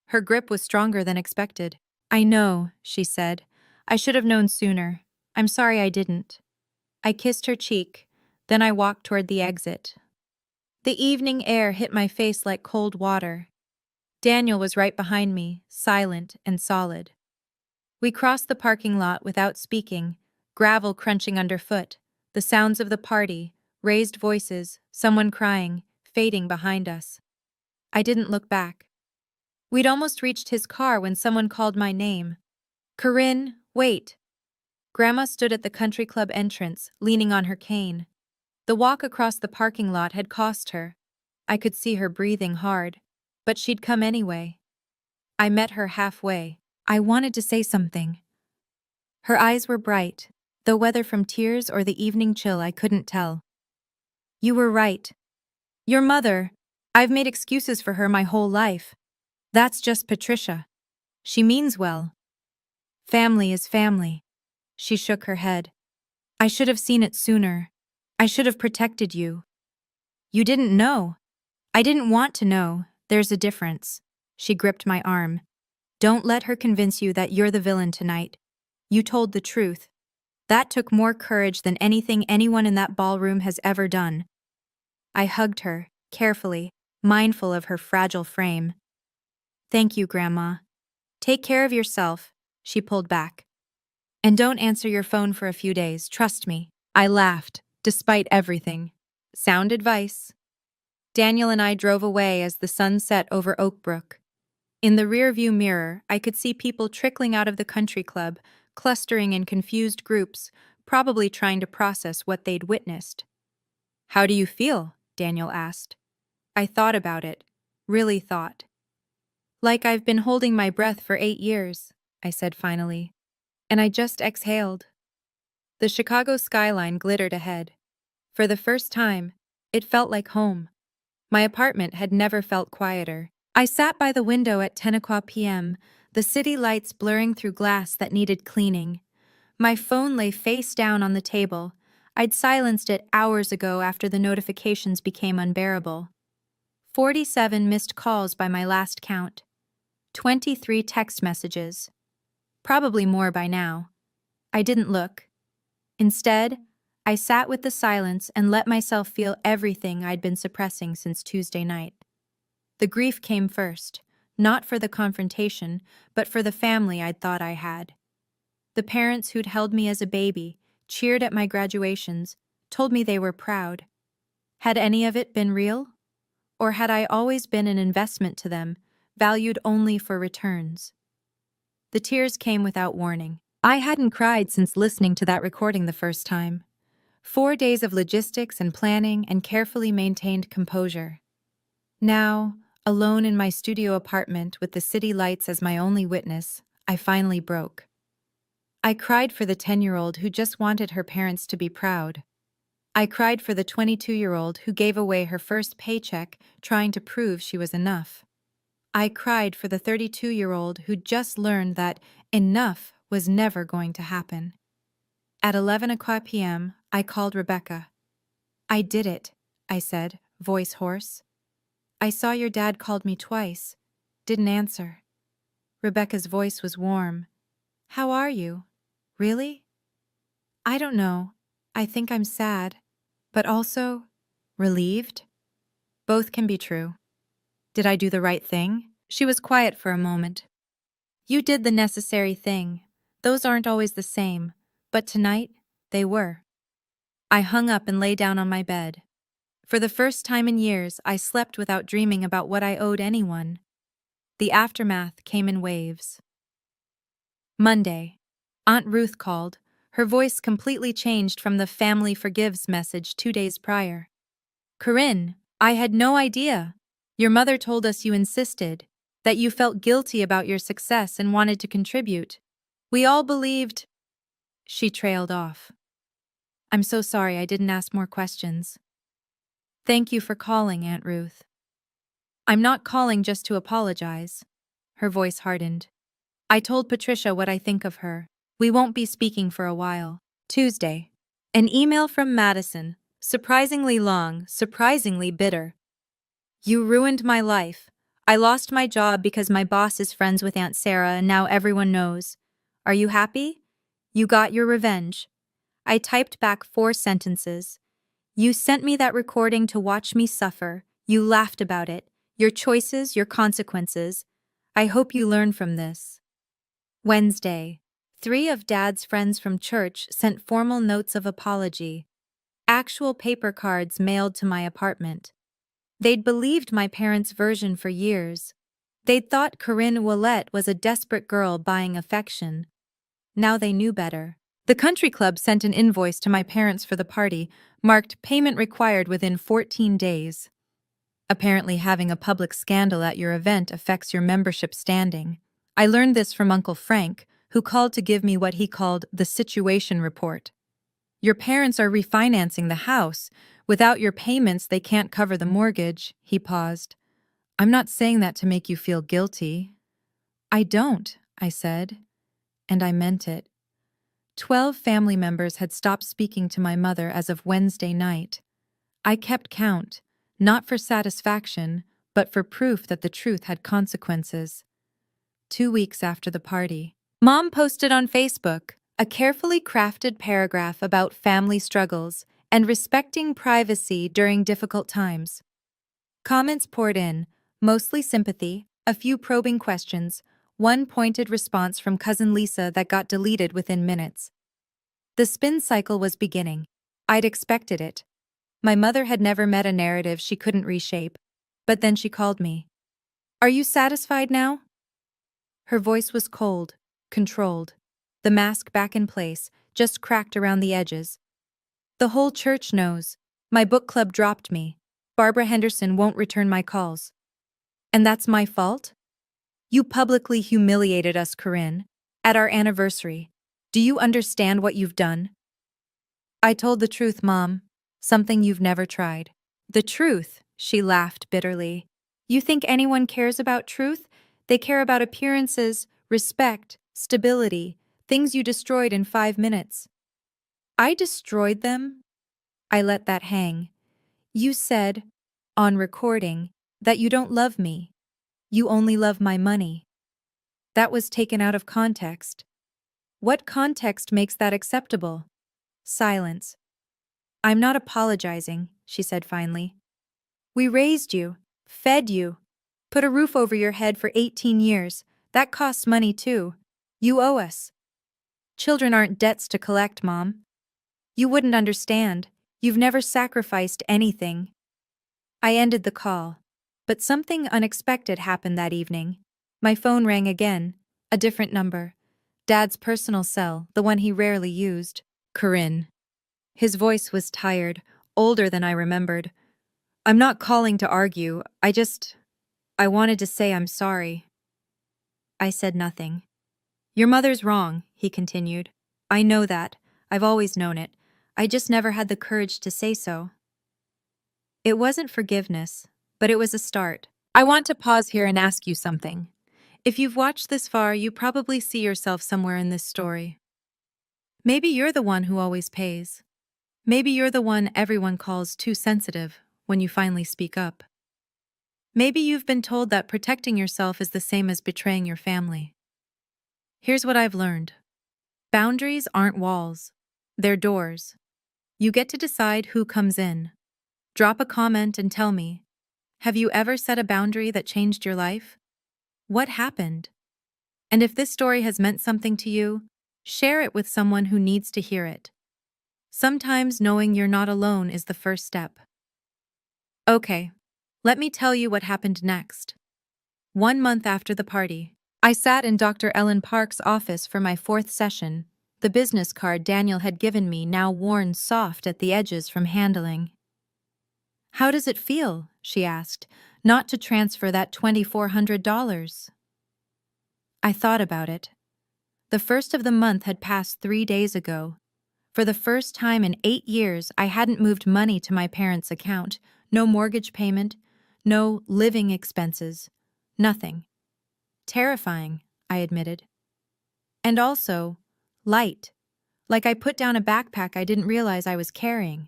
Her grip was stronger than expected. "I know," she said. "I should have known sooner. I'm sorry I didn't." I kissed her cheek, then I walked toward the exit. The evening air hit my face like cold water. Daniel was right behind me, silent and solid. We crossed the parking lot without speaking, gravel crunching underfoot, the sounds of the party, raised voices, someone crying, fading behind us. I didn't look back. We'd almost reached his car when someone called my name. "Corinne, wait." Grandma stood at the country club entrance, leaning on her cane. The walk across the parking lot had cost her. I could see her breathing hard, but she'd come anyway. I met her halfway. I wanted to say something. Her eyes were bright, though whether from tears or the evening chill I couldn't tell. "You were right. Your mother, I've made excuses for her my whole life. That's just Patricia. She means well. Family is family. She shook her head. I should have seen it sooner. I should have protected you. You didn't know. I didn't want to know. There's a difference. She gripped my arm. Don't let her convince you that you're the villain tonight. You told the truth. That took more courage than anything anyone in that ballroom has ever done. I hugged her, carefully, mindful of her fragile frame. Thank you, Grandma. Take care of yourself, she pulled back. And don't answer your phone for a few days, trust me. I laughed, despite everything. Sound advice. Daniel and I drove away as the sun set over Oakbrook. In the rearview mirror, I could see people trickling out of the country club, clustering in confused groups, probably trying to process what they'd witnessed. How do you feel? Daniel asked. I thought about it. Really thought. Like I've been holding my breath for 8 years, I said finally. And I just exhaled. The Chicago skyline glittered ahead. For the first time, it felt like home. My apartment had never felt quieter. I sat by the window at 10 o'clock p.m., the city lights blurring through glass that needed cleaning. My phone lay face down on the table. I'd silenced it hours ago after the notifications became unbearable. 47 missed calls by my last count. 23 text messages. Probably more by now. I didn't look. Instead, I sat with the silence and let myself feel everything I'd been suppressing since Tuesday night. The grief came first, not for the confrontation, but for the family I'd thought I had. The parents who'd held me as a baby, cheered at my graduations, told me they were proud. Had any of it been real? Or had I always been an investment to them, valued only for returns? The tears came without warning. I hadn't cried since listening to that recording the first time. 4 days of logistics and planning and carefully maintained composure. Now, alone in my studio apartment with the city lights as my only witness, I finally broke. I cried for the 10-year-old who just wanted her parents to be proud. I cried for the 22-year-old who gave away her first paycheck trying to prove she was enough. I cried for the 32-year-old who just learned that enough was never going to happen. At 11 o'clock p.m., I called Rebecca. I did it, I said, voice hoarse. I saw your dad called me twice. Didn't answer. Rebecca's voice was warm. How are you? Really? I don't know. I think I'm sad. But also, relieved? Both can be true. Did I do the right thing? She was quiet for a moment. You did the necessary thing. Those aren't always the same, but tonight, they were. I hung up and lay down on my bed. For the first time in years, I slept without dreaming about what I owed anyone. The aftermath came in waves. Monday. Aunt Ruth called. Her voice completely changed from the family forgives message 2 days prior. Corinne, I had no idea. Your mother told us you insisted, that you felt guilty about your success and wanted to contribute. We all believed. She trailed off. I'm so sorry I didn't ask more questions. Thank you for calling, Aunt Ruth. I'm not calling just to apologize. Her voice hardened. I told Patricia what I think of her. We won't be speaking for a while. Tuesday. An email from Madison. Surprisingly long, surprisingly bitter. You ruined my life. I lost my job because my boss is friends with Aunt Sarah and now everyone knows. Are you happy? You got your revenge. I typed back 4 sentences. You sent me that recording to watch me suffer. You laughed about it. Your choices, your consequences. I hope you learn from this. Wednesday. 3 of Dad's friends from church sent formal notes of apology. Actual paper cards mailed to my apartment. They'd believed my parents' version for years. They'd thought Corinne Willette was a desperate girl buying affection. Now they knew better. The country club sent an invoice to my parents for the party, marked payment required within 14 days. Apparently having a public scandal at your event affects your membership standing. I learned this from Uncle Frank, who called to give me what he called the situation report. Your parents are refinancing the house, Without your payments, they can't cover the mortgage, he paused. I'm not saying that to make you feel guilty. I don't, I said, and I meant it. 12 family members had stopped speaking to my mother as of Wednesday night. I kept count, not for satisfaction, but for proof that the truth had consequences. 2 weeks after the party, Mom posted on Facebook a carefully crafted paragraph about family struggles and respecting privacy during difficult times. Comments poured in, mostly sympathy, a few probing questions, one pointed response from cousin Lisa that got deleted within minutes. The spin cycle was beginning. I'd expected it. My mother had never met a narrative she couldn't reshape. But then she called me. Are you satisfied now? Her voice was cold, controlled. The mask back in place, just cracked around the edges. The whole church knows. My book club dropped me. Barbara Henderson won't return my calls. And that's my fault? You publicly humiliated us, Corinne. At our anniversary. Do you understand what you've done? I told the truth, Mom. Something you've never tried. The truth, she laughed bitterly. You think anyone cares about truth? They care about appearances, respect, stability, things you destroyed in 5 minutes. I destroyed them? I let that hang. You said, on recording, that you don't love me. You only love my money. That was taken out of context. What context makes that acceptable? Silence. I'm not apologizing, she said finally. We raised you, fed you, put a roof over your head for 18 years. That costs money too. You owe us. Children aren't debts to collect, Mom. You wouldn't understand. You've never sacrificed anything. I ended the call. But something unexpected happened that evening. My phone rang again, a different number. Dad's personal cell, the one he rarely used. Corinne. His voice was tired, older than I remembered. I'm not calling to argue, I wanted to say I'm sorry. I said nothing. Your mother's wrong, he continued. I know that. I've always known it. I just never had the courage to say so. It wasn't forgiveness, but it was a start. I want to pause here and ask you something. If you've watched this far, you probably see yourself somewhere in this story. Maybe you're the one who always pays. Maybe you're the one everyone calls too sensitive when you finally speak up. Maybe you've been told that protecting yourself is the same as betraying your family. Here's what I've learned. Boundaries aren't walls. They're doors. You get to decide who comes in. Drop a comment and tell me, have you ever set a boundary that changed your life? What happened? And if this story has meant something to you, share it with someone who needs to hear it. Sometimes knowing you're not alone is the first step. Okay, let me tell you what happened next. 1 month after the party, I sat in Dr. Ellen Park's office for my 4th session, the business card Daniel had given me now worn soft at the edges from handling. How does it feel, she asked, not to transfer that $2,400? I thought about it. The first of the month had passed 3 days ago. For the first time in 8 years, I hadn't moved money to my parents' account. No mortgage payment, no living expenses, nothing. Terrifying, I admitted. And also, light, like I put down a backpack I didn't realize I was carrying.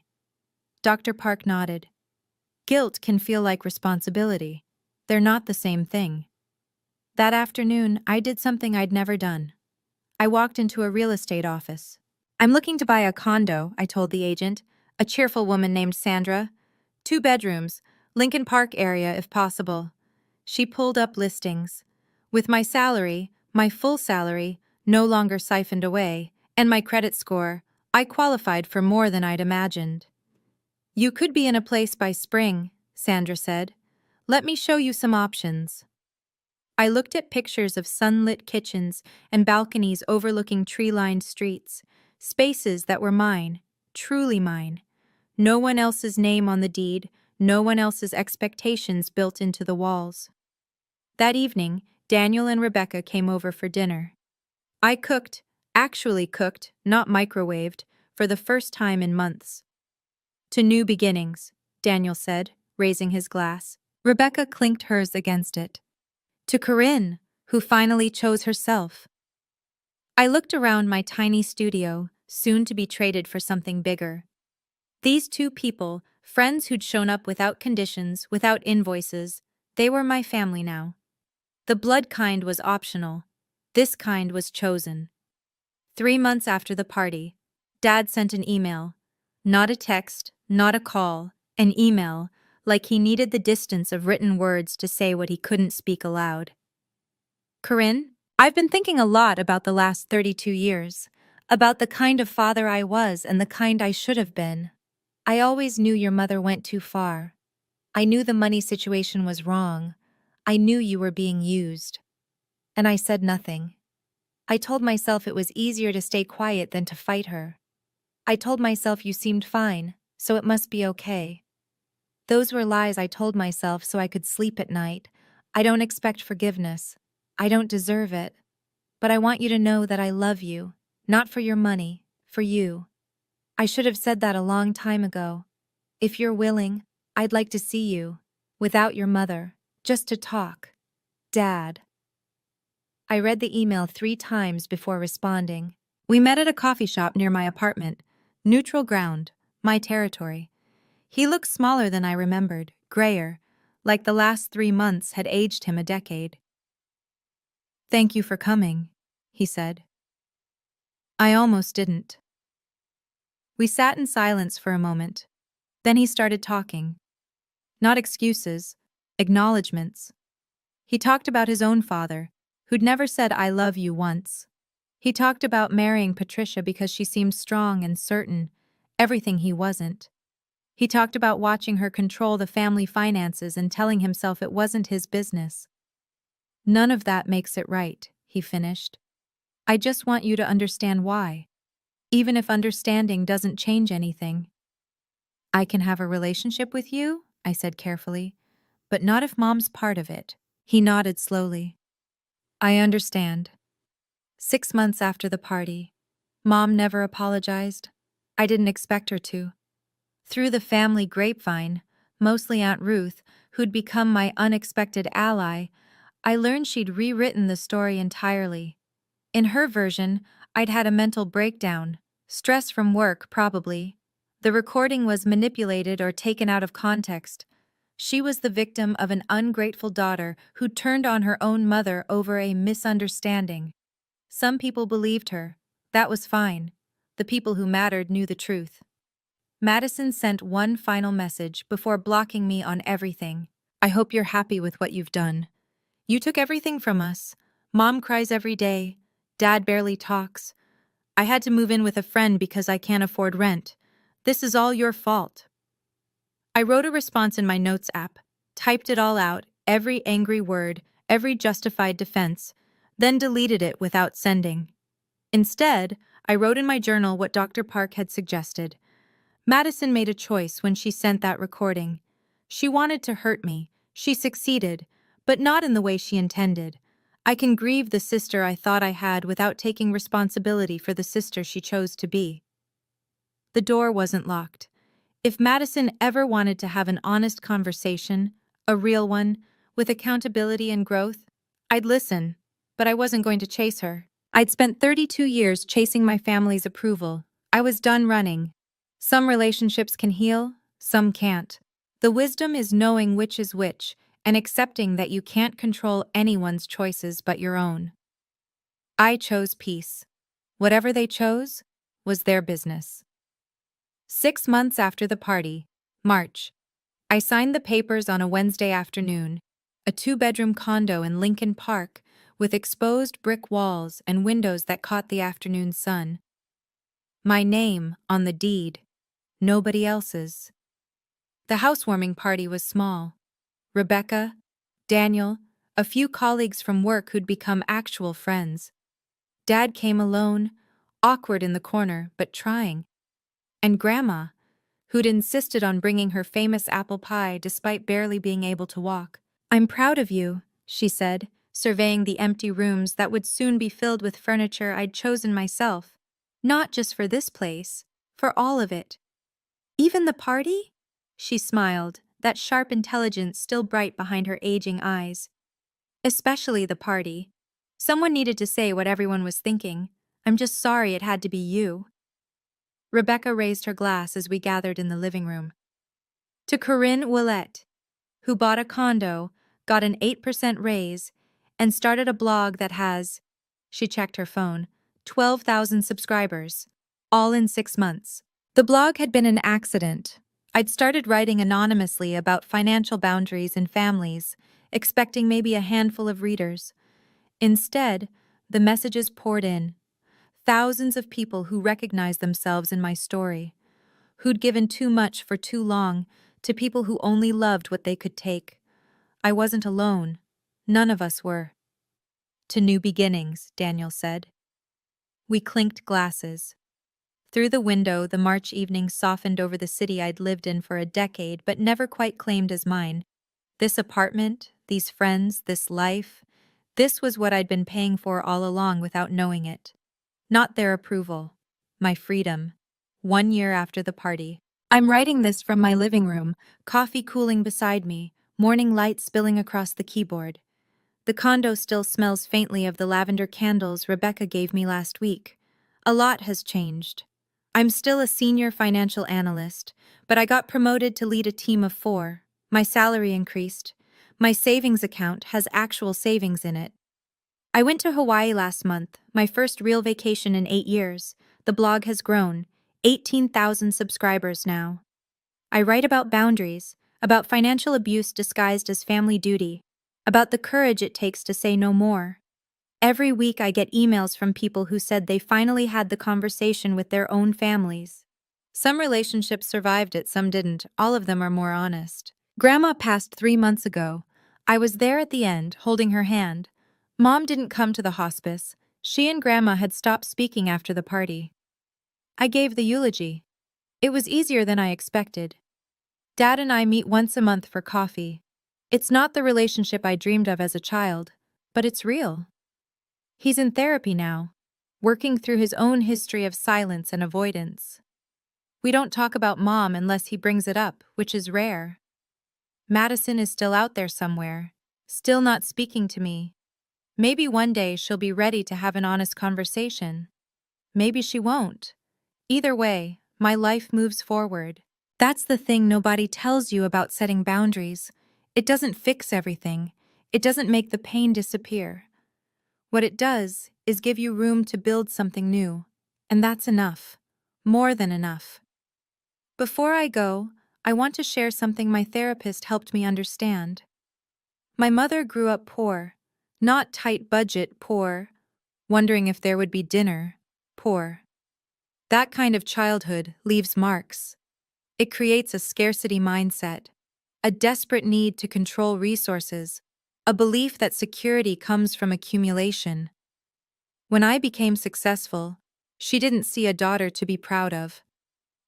Dr. Park nodded. Guilt can feel like responsibility. They're not the same thing. That afternoon, I did something I'd never done. I walked into a real estate office. I'm looking to buy a condo, I told the agent, a cheerful woman named Sandra. 2 bedrooms, Lincoln Park area if possible. She pulled up listings. With my salary, my full salary, no longer siphoned away, and my credit score, I qualified for more than I'd imagined. You could be in a place by spring, Sandra said. Let me show you some options. I looked at pictures of sunlit kitchens and balconies overlooking tree-lined streets, spaces that were mine, truly mine. No one else's name on the deed, no one else's expectations built into the walls. That evening, Daniel and Rebecca came over for dinner. I cooked, actually cooked, not microwaved, for the first time in months. To new beginnings, Daniel said, raising his glass. Rebecca clinked hers against it. To Corinne, who finally chose herself. I looked around my tiny studio, soon to be traded for something bigger. These two people, friends who'd shown up without conditions, without invoices, they were my family now. The blood kind was optional. This kind was chosen. 3 months after the party, Dad sent an email. Not a text, not a call, an email, like he needed the distance of written words to say what he couldn't speak aloud. Corinne, I've been thinking a lot about the last 32 years, about the kind of father I was and the kind I should have been. I always knew your mother went too far. I knew the money situation was wrong. I knew you were being used. And I said nothing. I told myself it was easier to stay quiet than to fight her. I told myself you seemed fine, so it must be okay. Those were lies I told myself so I could sleep at night. I don't expect forgiveness. I don't deserve it. But I want you to know that I love you, not for your money, for you. I should have said that a long time ago. If you're willing, I'd like to see you, without your mother, just to talk. Dad. I read the email 3 times before responding. We met at a coffee shop near my apartment. Neutral ground, my territory. He looked smaller than I remembered, grayer, like the last 3 months had aged him a decade. Thank you for coming, he said. I almost didn't. We sat in silence for a moment. Then he started talking. Not excuses, acknowledgments. He talked about his own father, who'd never said I love you once. He talked about marrying Patricia because she seemed strong and certain, everything he wasn't. He talked about watching her control the family finances and telling himself it wasn't his business. None of that makes it right, he finished. I just want you to understand why, even if understanding doesn't change anything. I can have a relationship with you, I said carefully, but not if Mom's part of it. He nodded slowly. I understand. 6 months after the party, Mom never apologized. I didn't expect her to. Through the family grapevine, mostly Aunt Ruth, who'd become my unexpected ally, I learned she'd rewritten the story entirely. In her version, I'd had a mental breakdown, stress from work probably. The recording was manipulated or taken out of context. She was the victim of an ungrateful daughter who turned on her own mother over a misunderstanding. Some people believed her. That was fine. The people who mattered knew the truth. Madison sent one final message before blocking me on everything. I hope you're happy with what you've done. You took everything from us. Mom cries every day. Dad barely talks. I had to move in with a friend because I can't afford rent. This is all your fault. I wrote a response in my notes app, typed it all out, every angry word, every justified defense, then deleted it without sending. Instead, I wrote in my journal what Dr. Park had suggested. Madison made a choice when she sent that recording. She wanted to hurt me. She succeeded, but not in the way she intended. I can grieve the sister I thought I had without taking responsibility for the sister she chose to be. The door wasn't locked. If Madison ever wanted to have an honest conversation, a real one, with accountability and growth, I'd listen, but I wasn't going to chase her. I'd spent 32 years chasing my family's approval. I was done running. Some relationships can heal, some can't. The wisdom is knowing which is which and accepting that you can't control anyone's choices but your own. I chose peace. Whatever they chose was their business. 6 months after the party, March, I signed the papers on a Wednesday afternoon, a 2-bedroom condo in Lincoln Park with exposed brick walls and windows that caught the afternoon sun. My name on the deed, nobody else's. The housewarming party was small. Rebecca, Daniel, a few colleagues from work who'd become actual friends. Dad came alone, awkward in the corner, but trying. And Grandma, who'd insisted on bringing her famous apple pie despite barely being able to walk. I'm proud of you, she said, surveying the empty rooms that would soon be filled with furniture I'd chosen myself. Not just for this place, for all of it. Even the party? She smiled, that sharp intelligence still bright behind her aging eyes. Especially the party. Someone needed to say what everyone was thinking. I'm just sorry it had to be you. Rebecca raised her glass as we gathered in the living room. To Corinne Willette, who bought a condo, got an 8% raise, and started a blog that has, she checked her phone, 12,000 subscribers, all in 6 months. The blog had been an accident. I'd started writing anonymously about financial boundaries in families, expecting maybe a handful of readers. Instead, the messages poured in. Thousands of people who recognized themselves in my story, who'd given too much for too long to people who only loved what they could take. I wasn't alone. None of us were. To new beginnings, Daniel said. We clinked glasses. Through the window, the March evening softened over the city I'd lived in for a decade but never quite claimed as mine. This apartment, these friends, this life, this was what I'd been paying for all along without knowing it. Not their approval. My freedom. 1 year after the party. I'm writing this from my living room, coffee cooling beside me, morning light spilling across the keyboard. The condo still smells faintly of the lavender candles Rebecca gave me last week. A lot has changed. I'm still a senior financial analyst, but I got promoted to lead a team of 4. My salary increased. My savings account has actual savings in it. I went to Hawaii last month, my first real vacation in 8 years. The blog has grown, 18,000 subscribers now. I write about boundaries, about financial abuse disguised as family duty, about the courage it takes to say no more. Every week I get emails from people who said they finally had the conversation with their own families. Some relationships survived it, some didn't. All of them are more honest. Grandma passed 3 months ago. I was there at the end, holding her hand. Mom didn't come to the hospice. She and Grandma had stopped speaking after the party. I gave the eulogy. It was easier than I expected. Dad and I meet once a month for coffee. It's not the relationship I dreamed of as a child, but it's real. He's in therapy now, working through his own history of silence and avoidance. We don't talk about Mom unless he brings it up, which is rare. Madison is still out there somewhere, still not speaking to me. Maybe one day she'll be ready to have an honest conversation. Maybe she won't. Either way, my life moves forward. That's the thing nobody tells you about setting boundaries. It doesn't fix everything. It doesn't make the pain disappear. What it does is give you room to build something new. And that's enough. More than enough. Before I go, I want to share something my therapist helped me understand. My mother grew up poor. Not tight budget poor. Wondering if there would be dinner poor. That kind of childhood leaves marks. It creates a scarcity mindset, a desperate need to control resources, a belief that security comes from accumulation. When I became successful, she didn't see a daughter to be proud of.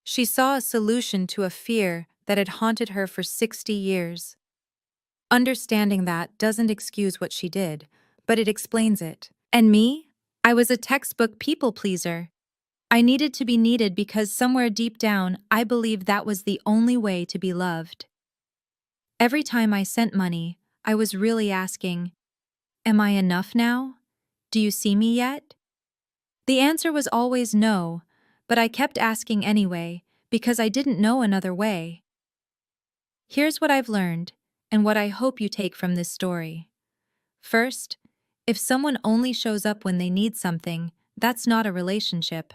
She saw a solution to a fear that had haunted her for 60 years. Understanding that doesn't excuse what she did, but it explains it. And me? I was a textbook people pleaser. I needed to be needed because somewhere deep down, I believed that was the only way to be loved. Every time I sent money, I was really asking, am I enough now? Do you see me yet? The answer was always no, but I kept asking anyway, because I didn't know another way. Here's what I've learned, and what I hope you take from this story. First, if someone only shows up when they need something, that's not a relationship.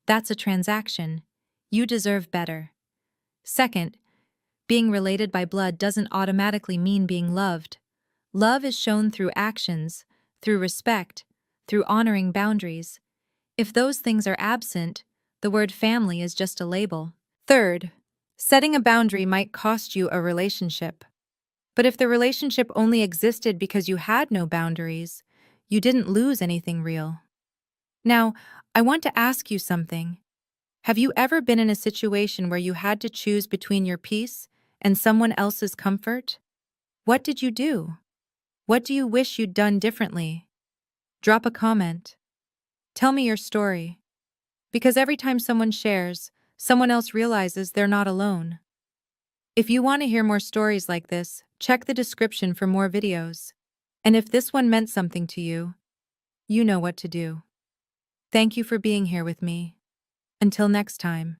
That's a transaction. You deserve better. Second, being related by blood doesn't automatically mean being loved. Love is shown through actions, through respect, through honoring boundaries. If those things are absent, the word family is just a label. Third, setting a boundary might cost you a relationship. But if the relationship only existed because you had no boundaries, you didn't lose anything real. Now, I want to ask you something. Have you ever been in a situation where you had to choose between your peace and someone else's comfort? What did you do? What do you wish you'd done differently? Drop a comment. Tell me your story. Because every time someone shares, someone else realizes they're not alone. If you want to hear more stories like this, check the description for more videos. And if this one meant something to you, you know what to do. Thank you for being here with me. Until next time.